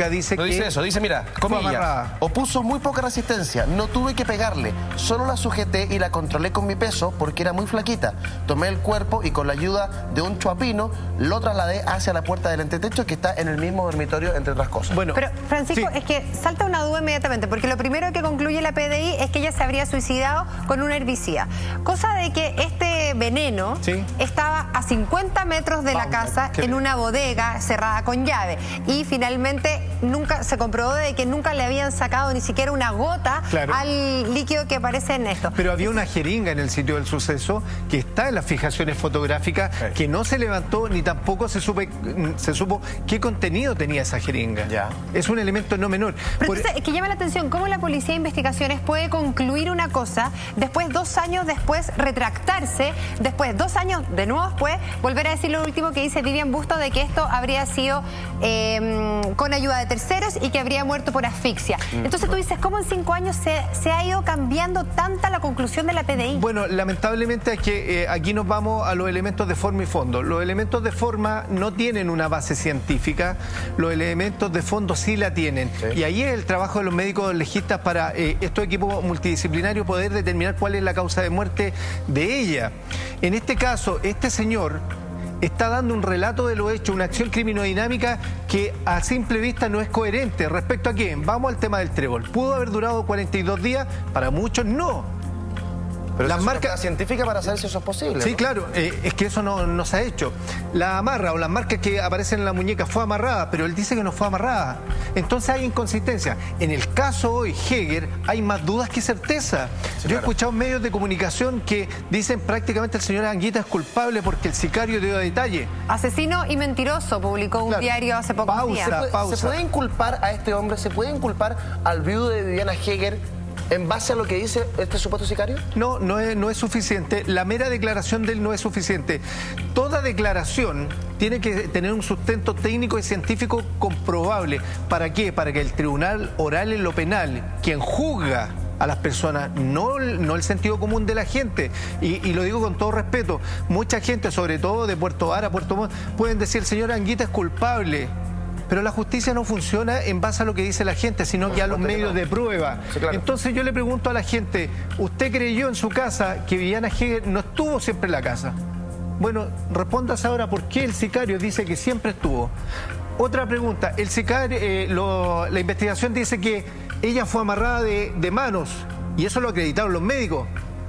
dice no que... dice eso, dice, mira, comillas, opuso muy poca resistencia, no tuve que pegarle, solo la sujeté y la controlé con mi peso porque era muy flaquita. Tomé el cuerpo y con la ayuda de un chuapino lo trasladé hacia la puerta del entretecho que está en el mismo dormitorio, entre otras cosas. Bueno, pero Francisco, es que salta una duda inmediatamente, porque lo primero que concluye la PDI es que ella se habría suicidado con un herbicida. Cosa de que este veneno estaba a 50 metros de la casa, en una bodega cerrada con llave. Y finalmente nunca se comprobó de que nunca le habían sacado ni siquiera una gota al líquido que aparece en esto. Pero había una jeringa en el sitio del suceso que está en las fijaciones fotográficas que no se levantó ni tampoco se supo qué contenido tenía esa jeringa. Es un elemento no menor. Pero entonces, es que llama la atención cómo la Policía de Investigaciones puede concluir una cosa, después 2 años después retractarse, después 2 años de nuevo después volver a decir lo último que dice Vivian Bustos, de que esto habría sido con ayuda de terceros y que habría muerto por asfixia. Entonces tú dices, ¿cómo en 5 años se ha ido cambiando tanta la conclusión de la PDI? Bueno, lamentablemente es que aquí nos vamos a los elementos de forma y fondo. Los elementos de forma no tienen una base científica, los elementos de fondo sí la tienen. Y ahí es el trabajo de los médicos legistas para estos equipos multidisciplinarios poder determinar cuál es la causa de muerte de ella. En este caso, este señor está dando un relato de lo hecho, una acción criminodinámica que a simple vista no es coherente. ¿Respecto a qué? Vamos al tema del trébol. ¿Pudo haber durado 42 días? Para muchos no. Pero las marcas científicas para saber si eso es posible. Sí, claro, es que eso no se ha hecho. La amarra o las marcas que aparecen en la muñeca fue amarrada, pero él dice que no fue amarrada. Entonces hay inconsistencia. En el caso hoy, Heger, hay más dudas que certeza. Yo he escuchado medios de comunicación que dicen prácticamente el señor Anguita es culpable porque el sicario dio detalle. Asesino y mentiroso, publicó un diario hace pocos días. ¿Se puede inculpar a este hombre, se puede inculpar al viudo de Viviana Heger en base a lo que dice este supuesto sicario? No es suficiente. La mera declaración de él no es suficiente. Toda declaración tiene que tener un sustento técnico y científico comprobable. ¿Para qué? Para que el tribunal oral en lo penal, quien juzga a las personas, no el sentido común de la gente, y lo digo con todo respeto, mucha gente, sobre todo de Puerto Vara, Puerto Montt, pueden decir el señor Anguita es culpable. Pero la justicia no funciona en base a lo que dice la gente, sino que a los medios de prueba. Entonces yo le pregunto a la gente, ¿usted creyó en su casa que Viviana Heger no estuvo siempre en la casa? Bueno, respóndase ahora por qué el sicario dice que siempre estuvo. Otra pregunta, el sicario, la investigación dice que ella fue amarrada de manos, y eso lo acreditaron los médicos,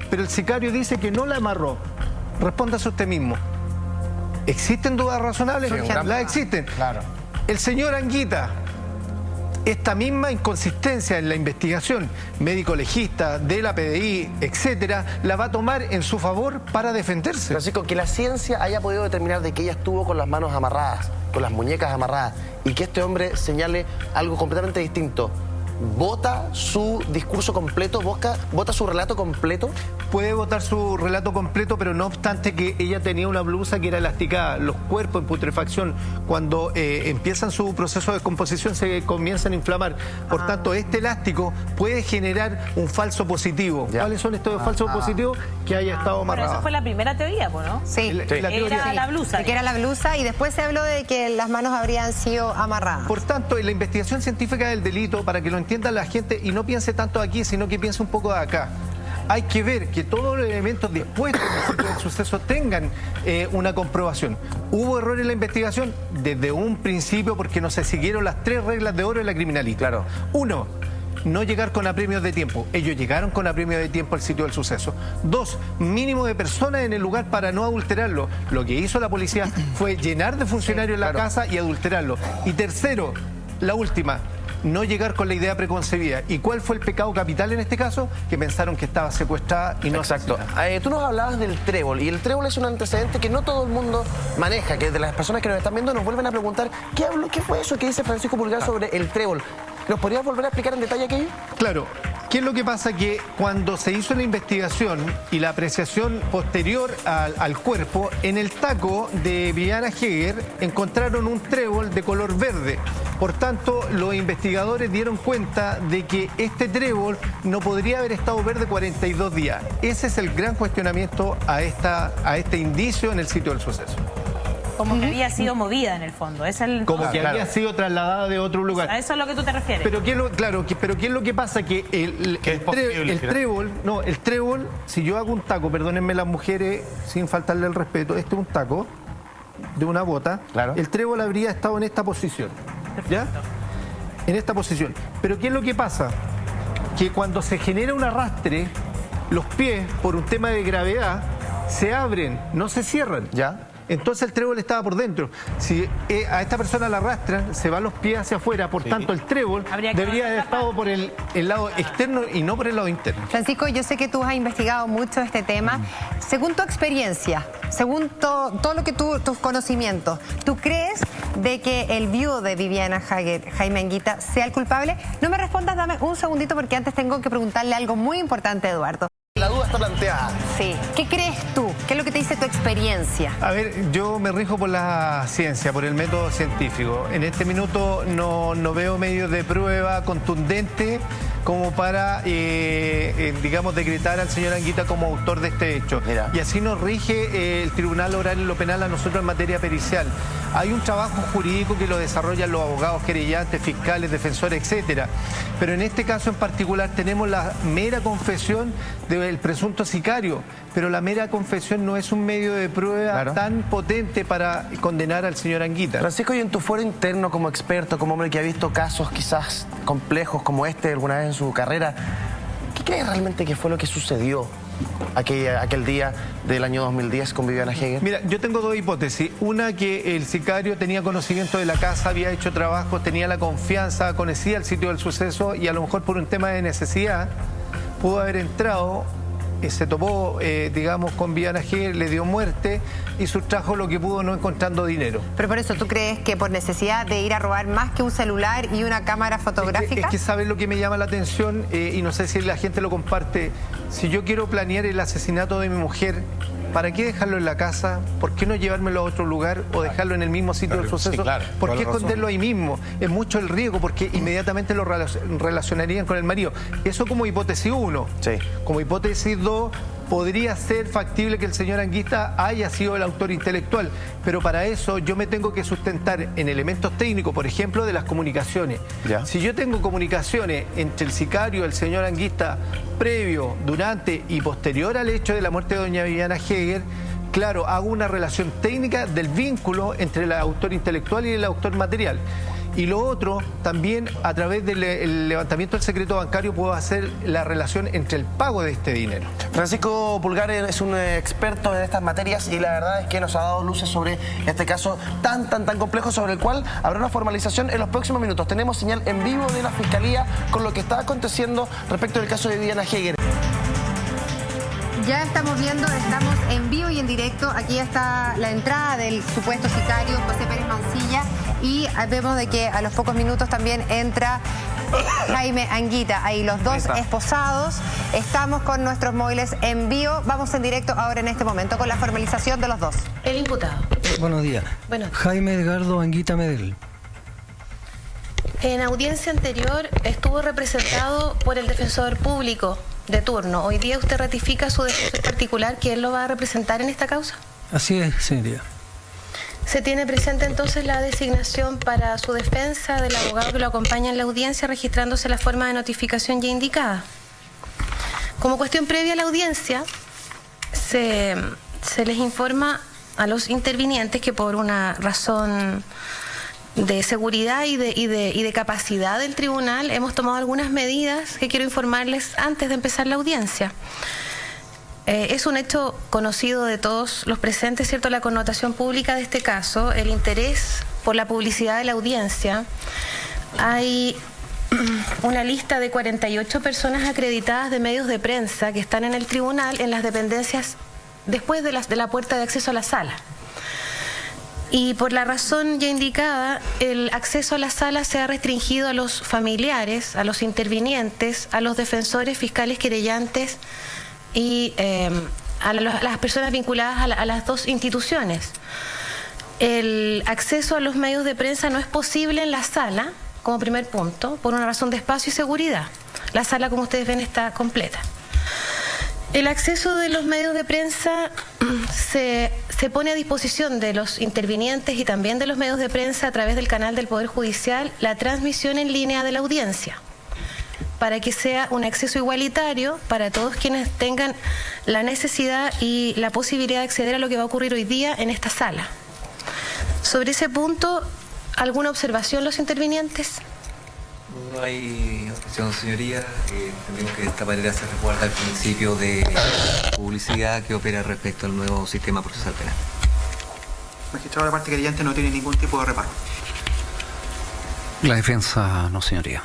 pero el sicario dice que no la amarró. Respóndase usted mismo. ¿Existen dudas razonables? Las existen. Claro. El señor Anguita, esta misma inconsistencia en la investigación médico-legista de la PDI, etcétera, la va a tomar en su favor para defenderse. Francisco, que la ciencia haya podido determinar de que ella estuvo con las manos amarradas, con las muñecas amarradas, y que este hombre señale algo completamente distinto, ¿vota su discurso completo? ¿Vota su relato completo? Puede votar su relato completo, pero no obstante que ella tenía una blusa que era elasticada. Los cuerpos en putrefacción, cuando empiezan su proceso de descomposición, se comienzan a inflamar. Por tanto, este elástico puede generar un falso positivo. ¿Cuáles son estos falsos positivos? Que haya estado amarrado. Pero eso fue la primera teoría, ¿no? Sí, era la blusa. Que era la blusa, y después se habló de que las manos habrían sido amarradas. Por tanto, en la investigación científica del delito, para que lo entienda la gente y no piense tanto aquí, sino que piense un poco de acá. hay que ver que todos los elementos dispuestos del suceso tengan una comprobación. ¿Hubo error en la investigación? Desde un principio, porque no se siguieron las 3 reglas de oro de la criminalidad. Claro. 1, no llegar con apremios de tiempo. Ellos llegaron con apremios de tiempo al sitio del suceso. 2, mínimo de personas en el lugar para no adulterarlo. Lo que hizo la policía fue llenar de funcionarios la casa y adulterarlo. Y tercero, la última, no llegar con la idea preconcebida. ¿Y cuál fue el pecado capital en este caso? Que pensaron que estaba secuestrada y no. Exacto. Tú nos hablabas del trébol, y el trébol es un antecedente que no todo el mundo maneja, que de las personas que nos están viendo nos vuelven a preguntar ¿qué fue eso que dice Francisco Pulgar sobre el trébol? ¿Nos podrías volver a explicar en detalle aquello? Claro. ¿Qué es lo que pasa? Que cuando se hizo la investigación y la apreciación posterior al cuerpo, en el taco de Viviana Heger encontraron un trébol de color verde. Por tanto, los investigadores dieron cuenta de que este trébol no podría haber estado verde 42 días. Ese es el gran cuestionamiento a este indicio en el sitio del suceso. Como que había sido movida en el fondo. Como que había sido trasladada de otro lugar. A eso es lo que tú te refieres. Pero ¿qué es lo que pasa? Que el trébol, si yo hago un taco, perdónenme las mujeres, sin faltarle el respeto, este es un taco de una bota, el trébol habría estado en esta posición. ¿Ya? En esta posición. Pero ¿qué es lo que pasa? Que cuando se genera un arrastre, los pies, por un tema de gravedad, se abren, no se cierran. ¿Ya? Entonces el trébol estaba por dentro. Si a esta persona la arrastran, se van los pies hacia afuera, por tanto el trébol debería haber estado por el lado externo y no por el lado interno. Francisco, yo sé que tú has investigado mucho este tema. Según tu experiencia, según todo lo que tus conocimientos, ¿tú crees de que el viudo de Viviana Heger, Jaime Anguita, sea el culpable? No me respondas, dame un segundito porque antes tengo que preguntarle algo muy importante a Eduardo. La duda está planteada. Sí. ¿Qué crees tú? ¿Qué es lo que te dice tu experiencia? A ver, yo me rijo por la ciencia, por el método científico. En este minuto no veo medios de prueba contundente como para, digamos, decretar al señor Anguita como autor de este hecho. Mira. Y así nos rige el Tribunal Oral y lo Penal a nosotros en materia pericial. Hay un trabajo jurídico que lo desarrollan los abogados, querellantes, fiscales, defensores, etcétera. Pero en este caso en particular tenemos la mera confesión del presunto sicario. Pero la mera confesión no es un medio de prueba tan potente para condenar al señor Anguita. Francisco, y en tu fuero interno como experto, como hombre que ha visto casos quizás complejos como este alguna vez en su carrera, ¿qué crees realmente que fue lo que sucedió aquel día del año 2010 con Viviana Heger? Mira, yo tengo 2 hipótesis. Una, que el sicario tenía conocimiento de la casa, había hecho trabajo, tenía la confianza, conocía el sitio del suceso y a lo mejor por un tema de necesidad pudo haber entrado, se topó, digamos, con Viviana Heger, le dio muerte y sustrajo lo que pudo no encontrando dinero. Pero por eso, ¿tú crees que por necesidad de ir a robar más que un celular y una cámara fotográfica? Es que ¿sabes lo que me llama la atención? Y no sé si la gente lo comparte. Si yo quiero planear el asesinato de mi mujer, ¿para qué dejarlo en la casa? ¿Por qué no llevármelo a otro lugar o dejarlo en el mismo sitio del suceso? Sí, claro. ¿Por qué esconderlo ahí mismo? Es mucho el riesgo porque inmediatamente lo relacionarían con el marido. Eso como hipótesis 1. Sí. Como hipótesis 2, podría ser factible que el señor Anguita haya sido el autor intelectual, pero para eso yo me tengo que sustentar en elementos técnicos, por ejemplo, de las comunicaciones. ¿Ya? Si yo tengo comunicaciones entre el sicario y el señor Anguita previo, durante y posterior al hecho de la muerte de doña Viviana Heger, claro, hago una relación técnica del vínculo entre el autor intelectual y el autor material. Y lo otro, también a través del levantamiento del secreto bancario puedo hacer la relación entre el pago de este dinero. Francisco Pulgar es un experto en estas materias y la verdad es que nos ha dado luces sobre este caso tan complejo, sobre el cual habrá una formalización en los próximos minutos. Tenemos señal en vivo de la Fiscalía con lo que está aconteciendo respecto del caso de Viviana Heger. Ya estamos viendo, estamos en vivo y en directo. Aquí está la entrada del supuesto sicario José Pérez Mancilla y vemos de que a los pocos minutos también entra Jaime Anguita. Ahí los dos esposados. Estamos con nuestros móviles en vivo. Vamos en directo ahora en este momento con la formalización de los dos. El imputado. Buenos días. Jaime Edgardo Anguita Medel. En audiencia anterior estuvo representado por el defensor público de turno. Hoy día usted ratifica su defensor particular, que él lo va a representar en esta causa. Así es, señoría. ¿Se tiene presente entonces la designación para su defensa del abogado que lo acompaña en la audiencia, registrándose la forma de notificación ya indicada? Como cuestión previa a la audiencia, se les informa a los intervinientes que por una razón de seguridad y de capacidad del tribunal hemos tomado algunas medidas que quiero informarles antes de empezar la audiencia. Es un hecho conocido de todos los presentes, ¿cierto?, la connotación pública de este caso, el interés por la publicidad de la audiencia. Hay una lista de 48 personas acreditadas de medios de prensa que están en el tribunal en las dependencias después de la puerta de acceso a la sala. Y por la razón ya indicada, el acceso a la sala se ha restringido a los familiares, a los intervinientes, a los defensores, fiscales, querellantes y a las personas vinculadas a las dos instituciones. El acceso a los medios de prensa no es posible en la sala, como primer punto, por una razón de espacio y seguridad. La sala, como ustedes ven, está completa. El acceso de los medios de prensa se pone a disposición de los intervinientes y también de los medios de prensa a través del canal del Poder Judicial, la transmisión en línea de la audiencia, para que sea un acceso igualitario para todos quienes tengan la necesidad y la posibilidad de acceder a lo que va a ocurrir hoy día en esta sala. Sobre ese punto, ¿alguna observación los intervinientes? No hay objeción, señoría. Entendemos que de esta manera se resguarda el principio de publicidad que opera respecto al nuevo sistema procesal penal. Magistrado, la parte querellante no tiene ningún tipo de reparo. La defensa no, señoría.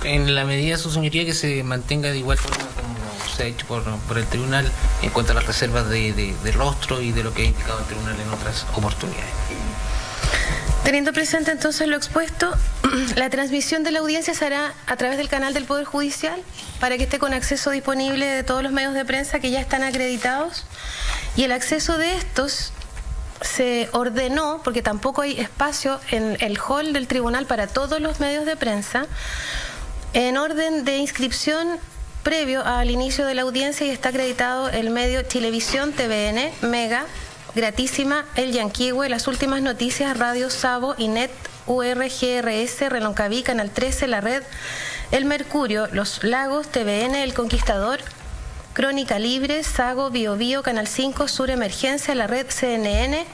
En la medida, su señoría, que se mantenga de igual forma como se ha hecho por el tribunal en cuanto a las reservas de rostro y de lo que ha indicado el tribunal en otras oportunidades. Teniendo presente entonces lo expuesto, la transmisión de la audiencia se hará a través del canal del Poder Judicial para que esté con acceso disponible de todos los medios de prensa que ya están acreditados, y el acceso de estos se ordenó, porque tampoco hay espacio en el hall del tribunal para todos los medios de prensa, en orden de inscripción previo al inicio de la audiencia, y está acreditado el medio Chilevisión, TVN, Mega, Gratísima, El Yanquihue, Las Últimas Noticias, Radio Sabo, Inet, URGRS, Reloncaví, Canal 13, La Red, El Mercurio, Los Lagos, TVN, El Conquistador, Crónica Libre, Sago, Bio Bio, Canal 5, Sur Emergencia, La Red, CNN,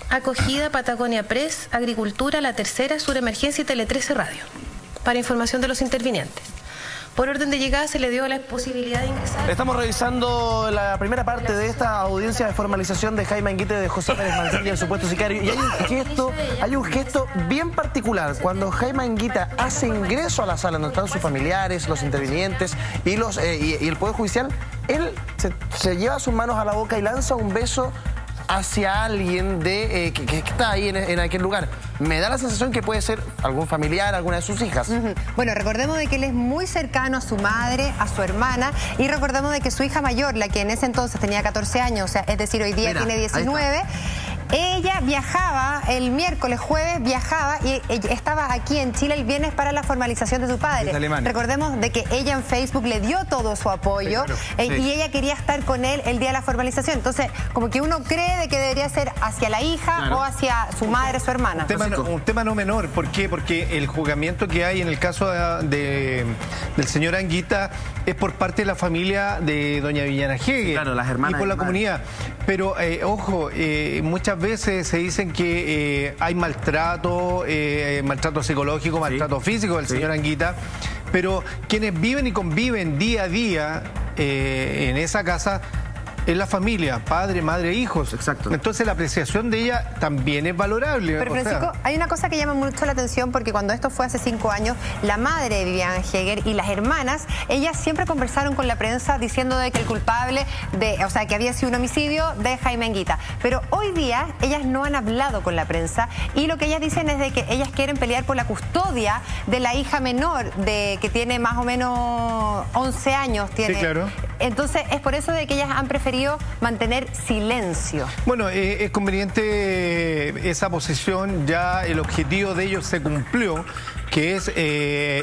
Acogida, Patagonia Press, Agricultura, La Tercera, Sur Emergencia y Tele 13 Radio. Para información de los intervinientes. Por orden de llegada se le dio la posibilidad de ingresar. Estamos revisando la primera parte de esta audiencia de formalización de Jaime Anguita y de José Pérez Mancilla, el supuesto sicario. Y hay un gesto bien particular. Cuando Jaime Anguita hace ingreso a la sala donde están sus familiares, los intervinientes y el Poder Judicial, él se lleva sus manos a la boca y lanza un beso hacia alguien que está ahí en aquel lugar. Me da la sensación que puede ser algún familiar, alguna de sus hijas. Bueno, recordemos de que él es muy cercano a su madre, a su hermana, y recordemos de que su hija mayor, la que en ese entonces tenía 14 años, o sea, es decir, hoy día tiene 19, ella viajaba el miércoles, jueves, viajaba y estaba aquí en Chile el viernes para la formalización de su padre. Recordemos de que ella en Facebook le dio todo su apoyo, y ella quería estar con él el día de la formalización. Entonces, como que uno cree de que debería ser hacia la hija o hacia su madre, su hermana. Un tema no menor. ¿Por qué? Porque el juzgamiento que hay en el caso del señor Anguita es por parte de la familia de doña Viviana Heger, claro, las hermanas, y por la comunidad. Pero, ojo, muchas veces se dicen que hay maltrato psicológico, maltrato físico del señor Anguita, pero quienes viven y conviven día a día en esa casa es la familia, padre, madre, hijos. Exacto. Entonces la apreciación de ella también es valorable. Pero Francisco, hay una cosa que llama mucho la atención, porque cuando esto fue hace 5 años, la madre de Viviana Heger y las hermanas, ellas siempre conversaron con la prensa diciendo de que el culpable que había sido un homicidio de Jaime Anguita. Pero hoy día ellas no han hablado con la prensa, y lo que ellas dicen es de que ellas quieren pelear por la custodia de la hija menor, que tiene más o menos 11 años. Sí, claro. Entonces es por eso de que ellas han preferido mantener silencio. Bueno, es conveniente esa posición. Ya el objetivo de ellos se cumplió, que es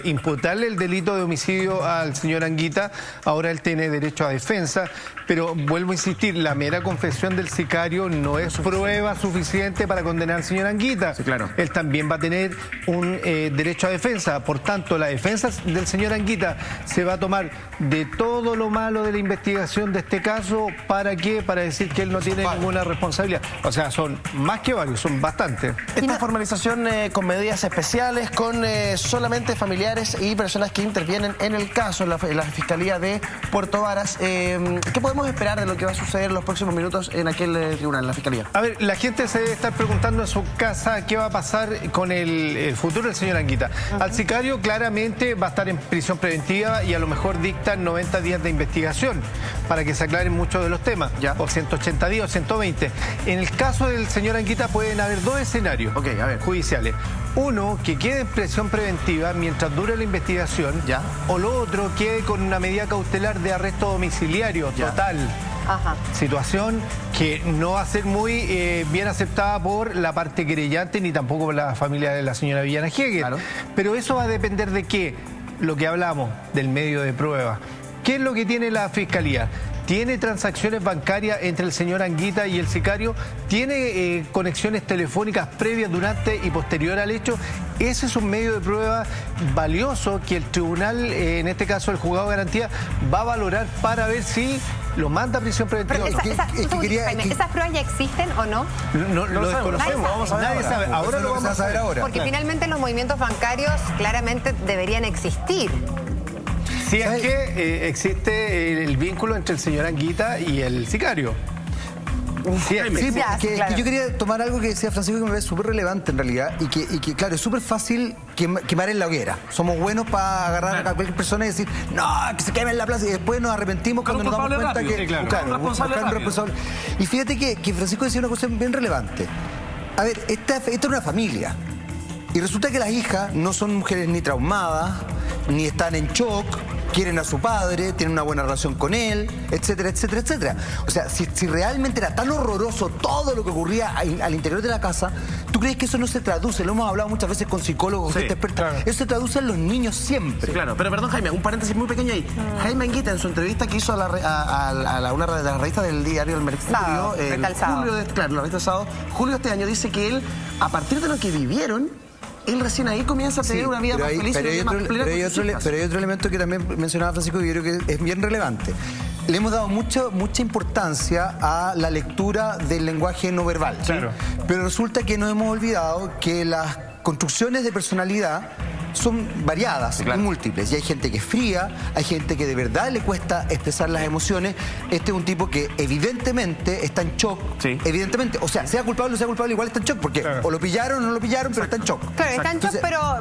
imputarle el delito de homicidio al señor Anguita. Ahora él tiene derecho a defensa, Pero vuelvo a insistir, la mera confesión del sicario no es prueba suficiente para condenar al señor Anguita. Sí, claro. Él también va a tener un derecho a defensa. Por tanto, la defensa del señor Anguita se va a tomar de todo lo malo de la investigación de este caso. ¿Para qué? Para decir que él no tiene ninguna responsabilidad. O sea, son más que varios, son bastantes. Esta formalización con medidas especiales, con solamente familiares y personas que intervienen en el caso, en la Fiscalía de Puerto Varas. ¿Qué podemos esperar de lo que va a suceder en los próximos minutos en aquel tribunal, en la Fiscalía? A ver, la gente se debe estar preguntando en su casa qué va a pasar con el futuro del señor Anguita. Al sicario claramente va a estar en prisión preventiva y a lo mejor dictan 90 días de investigación para que se aclaren muchos de los temas, o 180 días o 120. En el caso del señor Anguita pueden haber dos escenarios judiciales. Uno, que quede en prisión preventiva mientras dure la investigación, o lo otro, quede con una medida cautelar de arresto domiciliario total. Situación que no va a ser muy bien aceptada por la parte querellante ni tampoco por la familia de la señora Viviana Heger. Pero eso va a depender de qué, lo que hablamos del medio de prueba. ¿Qué es lo que tiene la Fiscalía? ¿Tiene transacciones bancarias entre el señor Anguita y el sicario? ¿Tiene conexiones telefónicas previas, durante y posterior al hecho? Ese es un medio de prueba valioso que el tribunal, en este caso el juzgado de garantía, va a valorar para ver si lo manda a prisión preventiva. ¿Esas pruebas ya existen o no? No lo desconocemos. Nadie sabe. Ahora lo vamos a saber ahora. Porque finalmente los movimientos bancarios claramente deberían existir. Si es que existe el vínculo entre el señor Anguita y el sicario. Yo quería tomar algo que decía Francisco que me parece súper relevante en realidad y que claro, es súper fácil quemar en la hoguera. Somos buenos para agarrar a cualquier persona y decir, no, que se queme en la plaza y después nos arrepentimos cuando nos damos cuenta que... Claro, responsable. Y fíjate que Francisco decía una cosa bien relevante. A ver, esta es una familia. Y resulta que las hijas no son mujeres ni traumadas, ni están en shock, quieren a su padre, tienen una buena relación con él, etcétera, etcétera, etcétera. O sea, si realmente era tan horroroso todo lo que ocurría al interior de la casa, ¿tú crees que eso no se traduce? Lo hemos hablado muchas veces con psicólogos, gente experta. Eso se traduce en los niños siempre. Sí, claro, pero perdón, Jaime, un paréntesis muy pequeño ahí. Jaime Anguita, en su entrevista que hizo a una de las revistas del diario El Mercurio, la revista Sábado, julio de este año, dice que él, a partir de lo que vivieron, él recién ahí comienza a tener una vida más feliz y más plena. Pero hay otro elemento que también mencionaba Francisco y yo creo que es bien relevante. Le hemos dado mucha importancia a la lectura del lenguaje no verbal. Pero resulta que nos hemos olvidado que las construcciones de personalidad son variadas y múltiples. Y hay gente que es fría, hay gente que de verdad le cuesta expresar las emociones. Este es un tipo que evidentemente está en shock. Evidentemente. O sea culpable o sea culpable, igual está en shock. Porque o lo pillaron o no lo pillaron, pero está en shock. Claro, está en shock,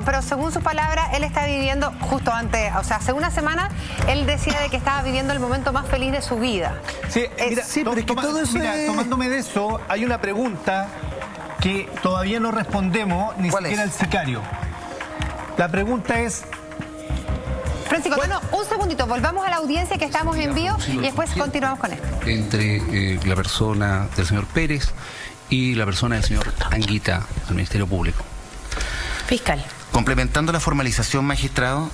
pero según sus palabras, él está viviendo justo antes, o sea, hace una semana, él decía de que estaba viviendo el momento más feliz de su vida. Pero es que todo eso tomándome de eso, hay una pregunta que todavía no respondemos ni siquiera al sicario. La pregunta es... Francisco, un segundito, volvamos a la audiencia que estamos en vivo y después continuamos con esto. Entre la persona del señor Pérez y la persona del señor Anguita, del Ministerio Público. Fiscal. Complementando la formalización, magistrado,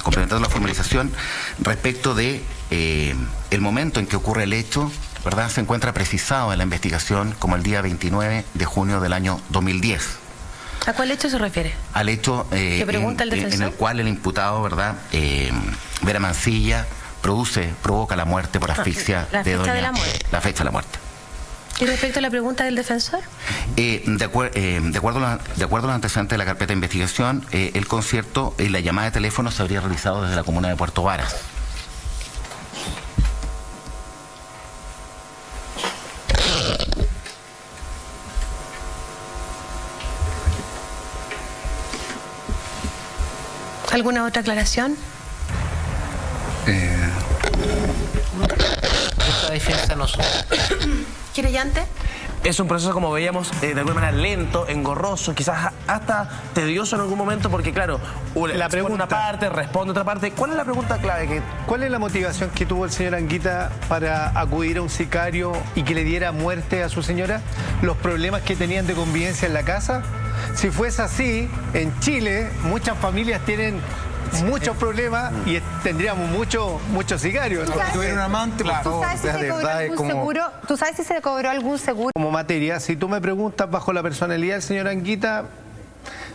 complementando la formalización respecto de el momento en que ocurre el hecho, ¿verdad? Se encuentra precisado en la investigación como el día 29 de junio del año 2010. ¿A cuál hecho se refiere? Al hecho ¿que pregunta el defensor? En el cual el imputado, ¿verdad? Vera Mancilla provoca la muerte por asfixia de doña... La fecha de la muerte. ¿Y respecto a la pregunta del defensor? De acuerdo a los antecedentes de la carpeta de investigación, el concierto y la llamada de teléfono se habría realizado desde la comuna de Puerto Varas. ¿Alguna otra aclaración? Esta defensa no son. ¿Querellante? Es un proceso, como veíamos, de alguna manera lento, engorroso, quizás hasta tedioso en algún momento, porque claro, la pregunta una parte, responde otra parte. ¿Cuál es la pregunta clave? ¿Cuál es la motivación que tuvo el señor Anguita para acudir a un sicario y que le diera muerte a su señora? ¿Los problemas que tenían de convivencia en la casa? Si fuese así, en Chile muchas familias tienen muchos problemas y tendríamos muchos sicarios. Si tuviera un amante, por favor, de verdad es como... ¿Tú sabes si se cobró algún seguro? Como materia, si tú me preguntas bajo la personalidad del señor Anguita,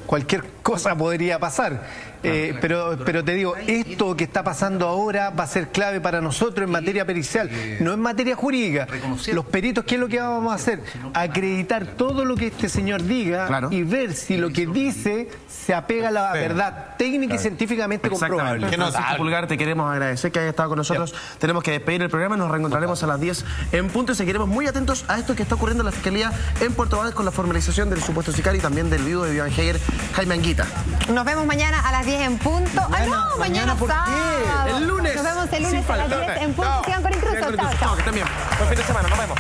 cualquier cosa podría pasar. Pero te digo, esto que está pasando ahora va a ser clave para nosotros en materia pericial, no en materia jurídica. Los peritos, ¿qué es lo que vamos a hacer? Acreditar todo lo que este señor diga y ver si lo que dice se apega a la verdad técnica y científicamente comprobable. Francisco Pulgar, te queremos agradecer que hayas estado con nosotros. Tenemos que despedir el programa, nos reencontraremos a las 10 en punto y seguiremos muy atentos a esto que está ocurriendo en la Fiscalía en Puerto Varas con la formalización del supuesto sicario y también del viudo de Iván Heger, Jaime Anguita. Nos vemos mañana a las 10 en punto. Mañana ¿por qué? El lunes. Nos vemos el lunes a las 10 en punto. Sigan con Intrusos. Chao, chao. Que estén bien. Buen fin de semana. Nos vemos.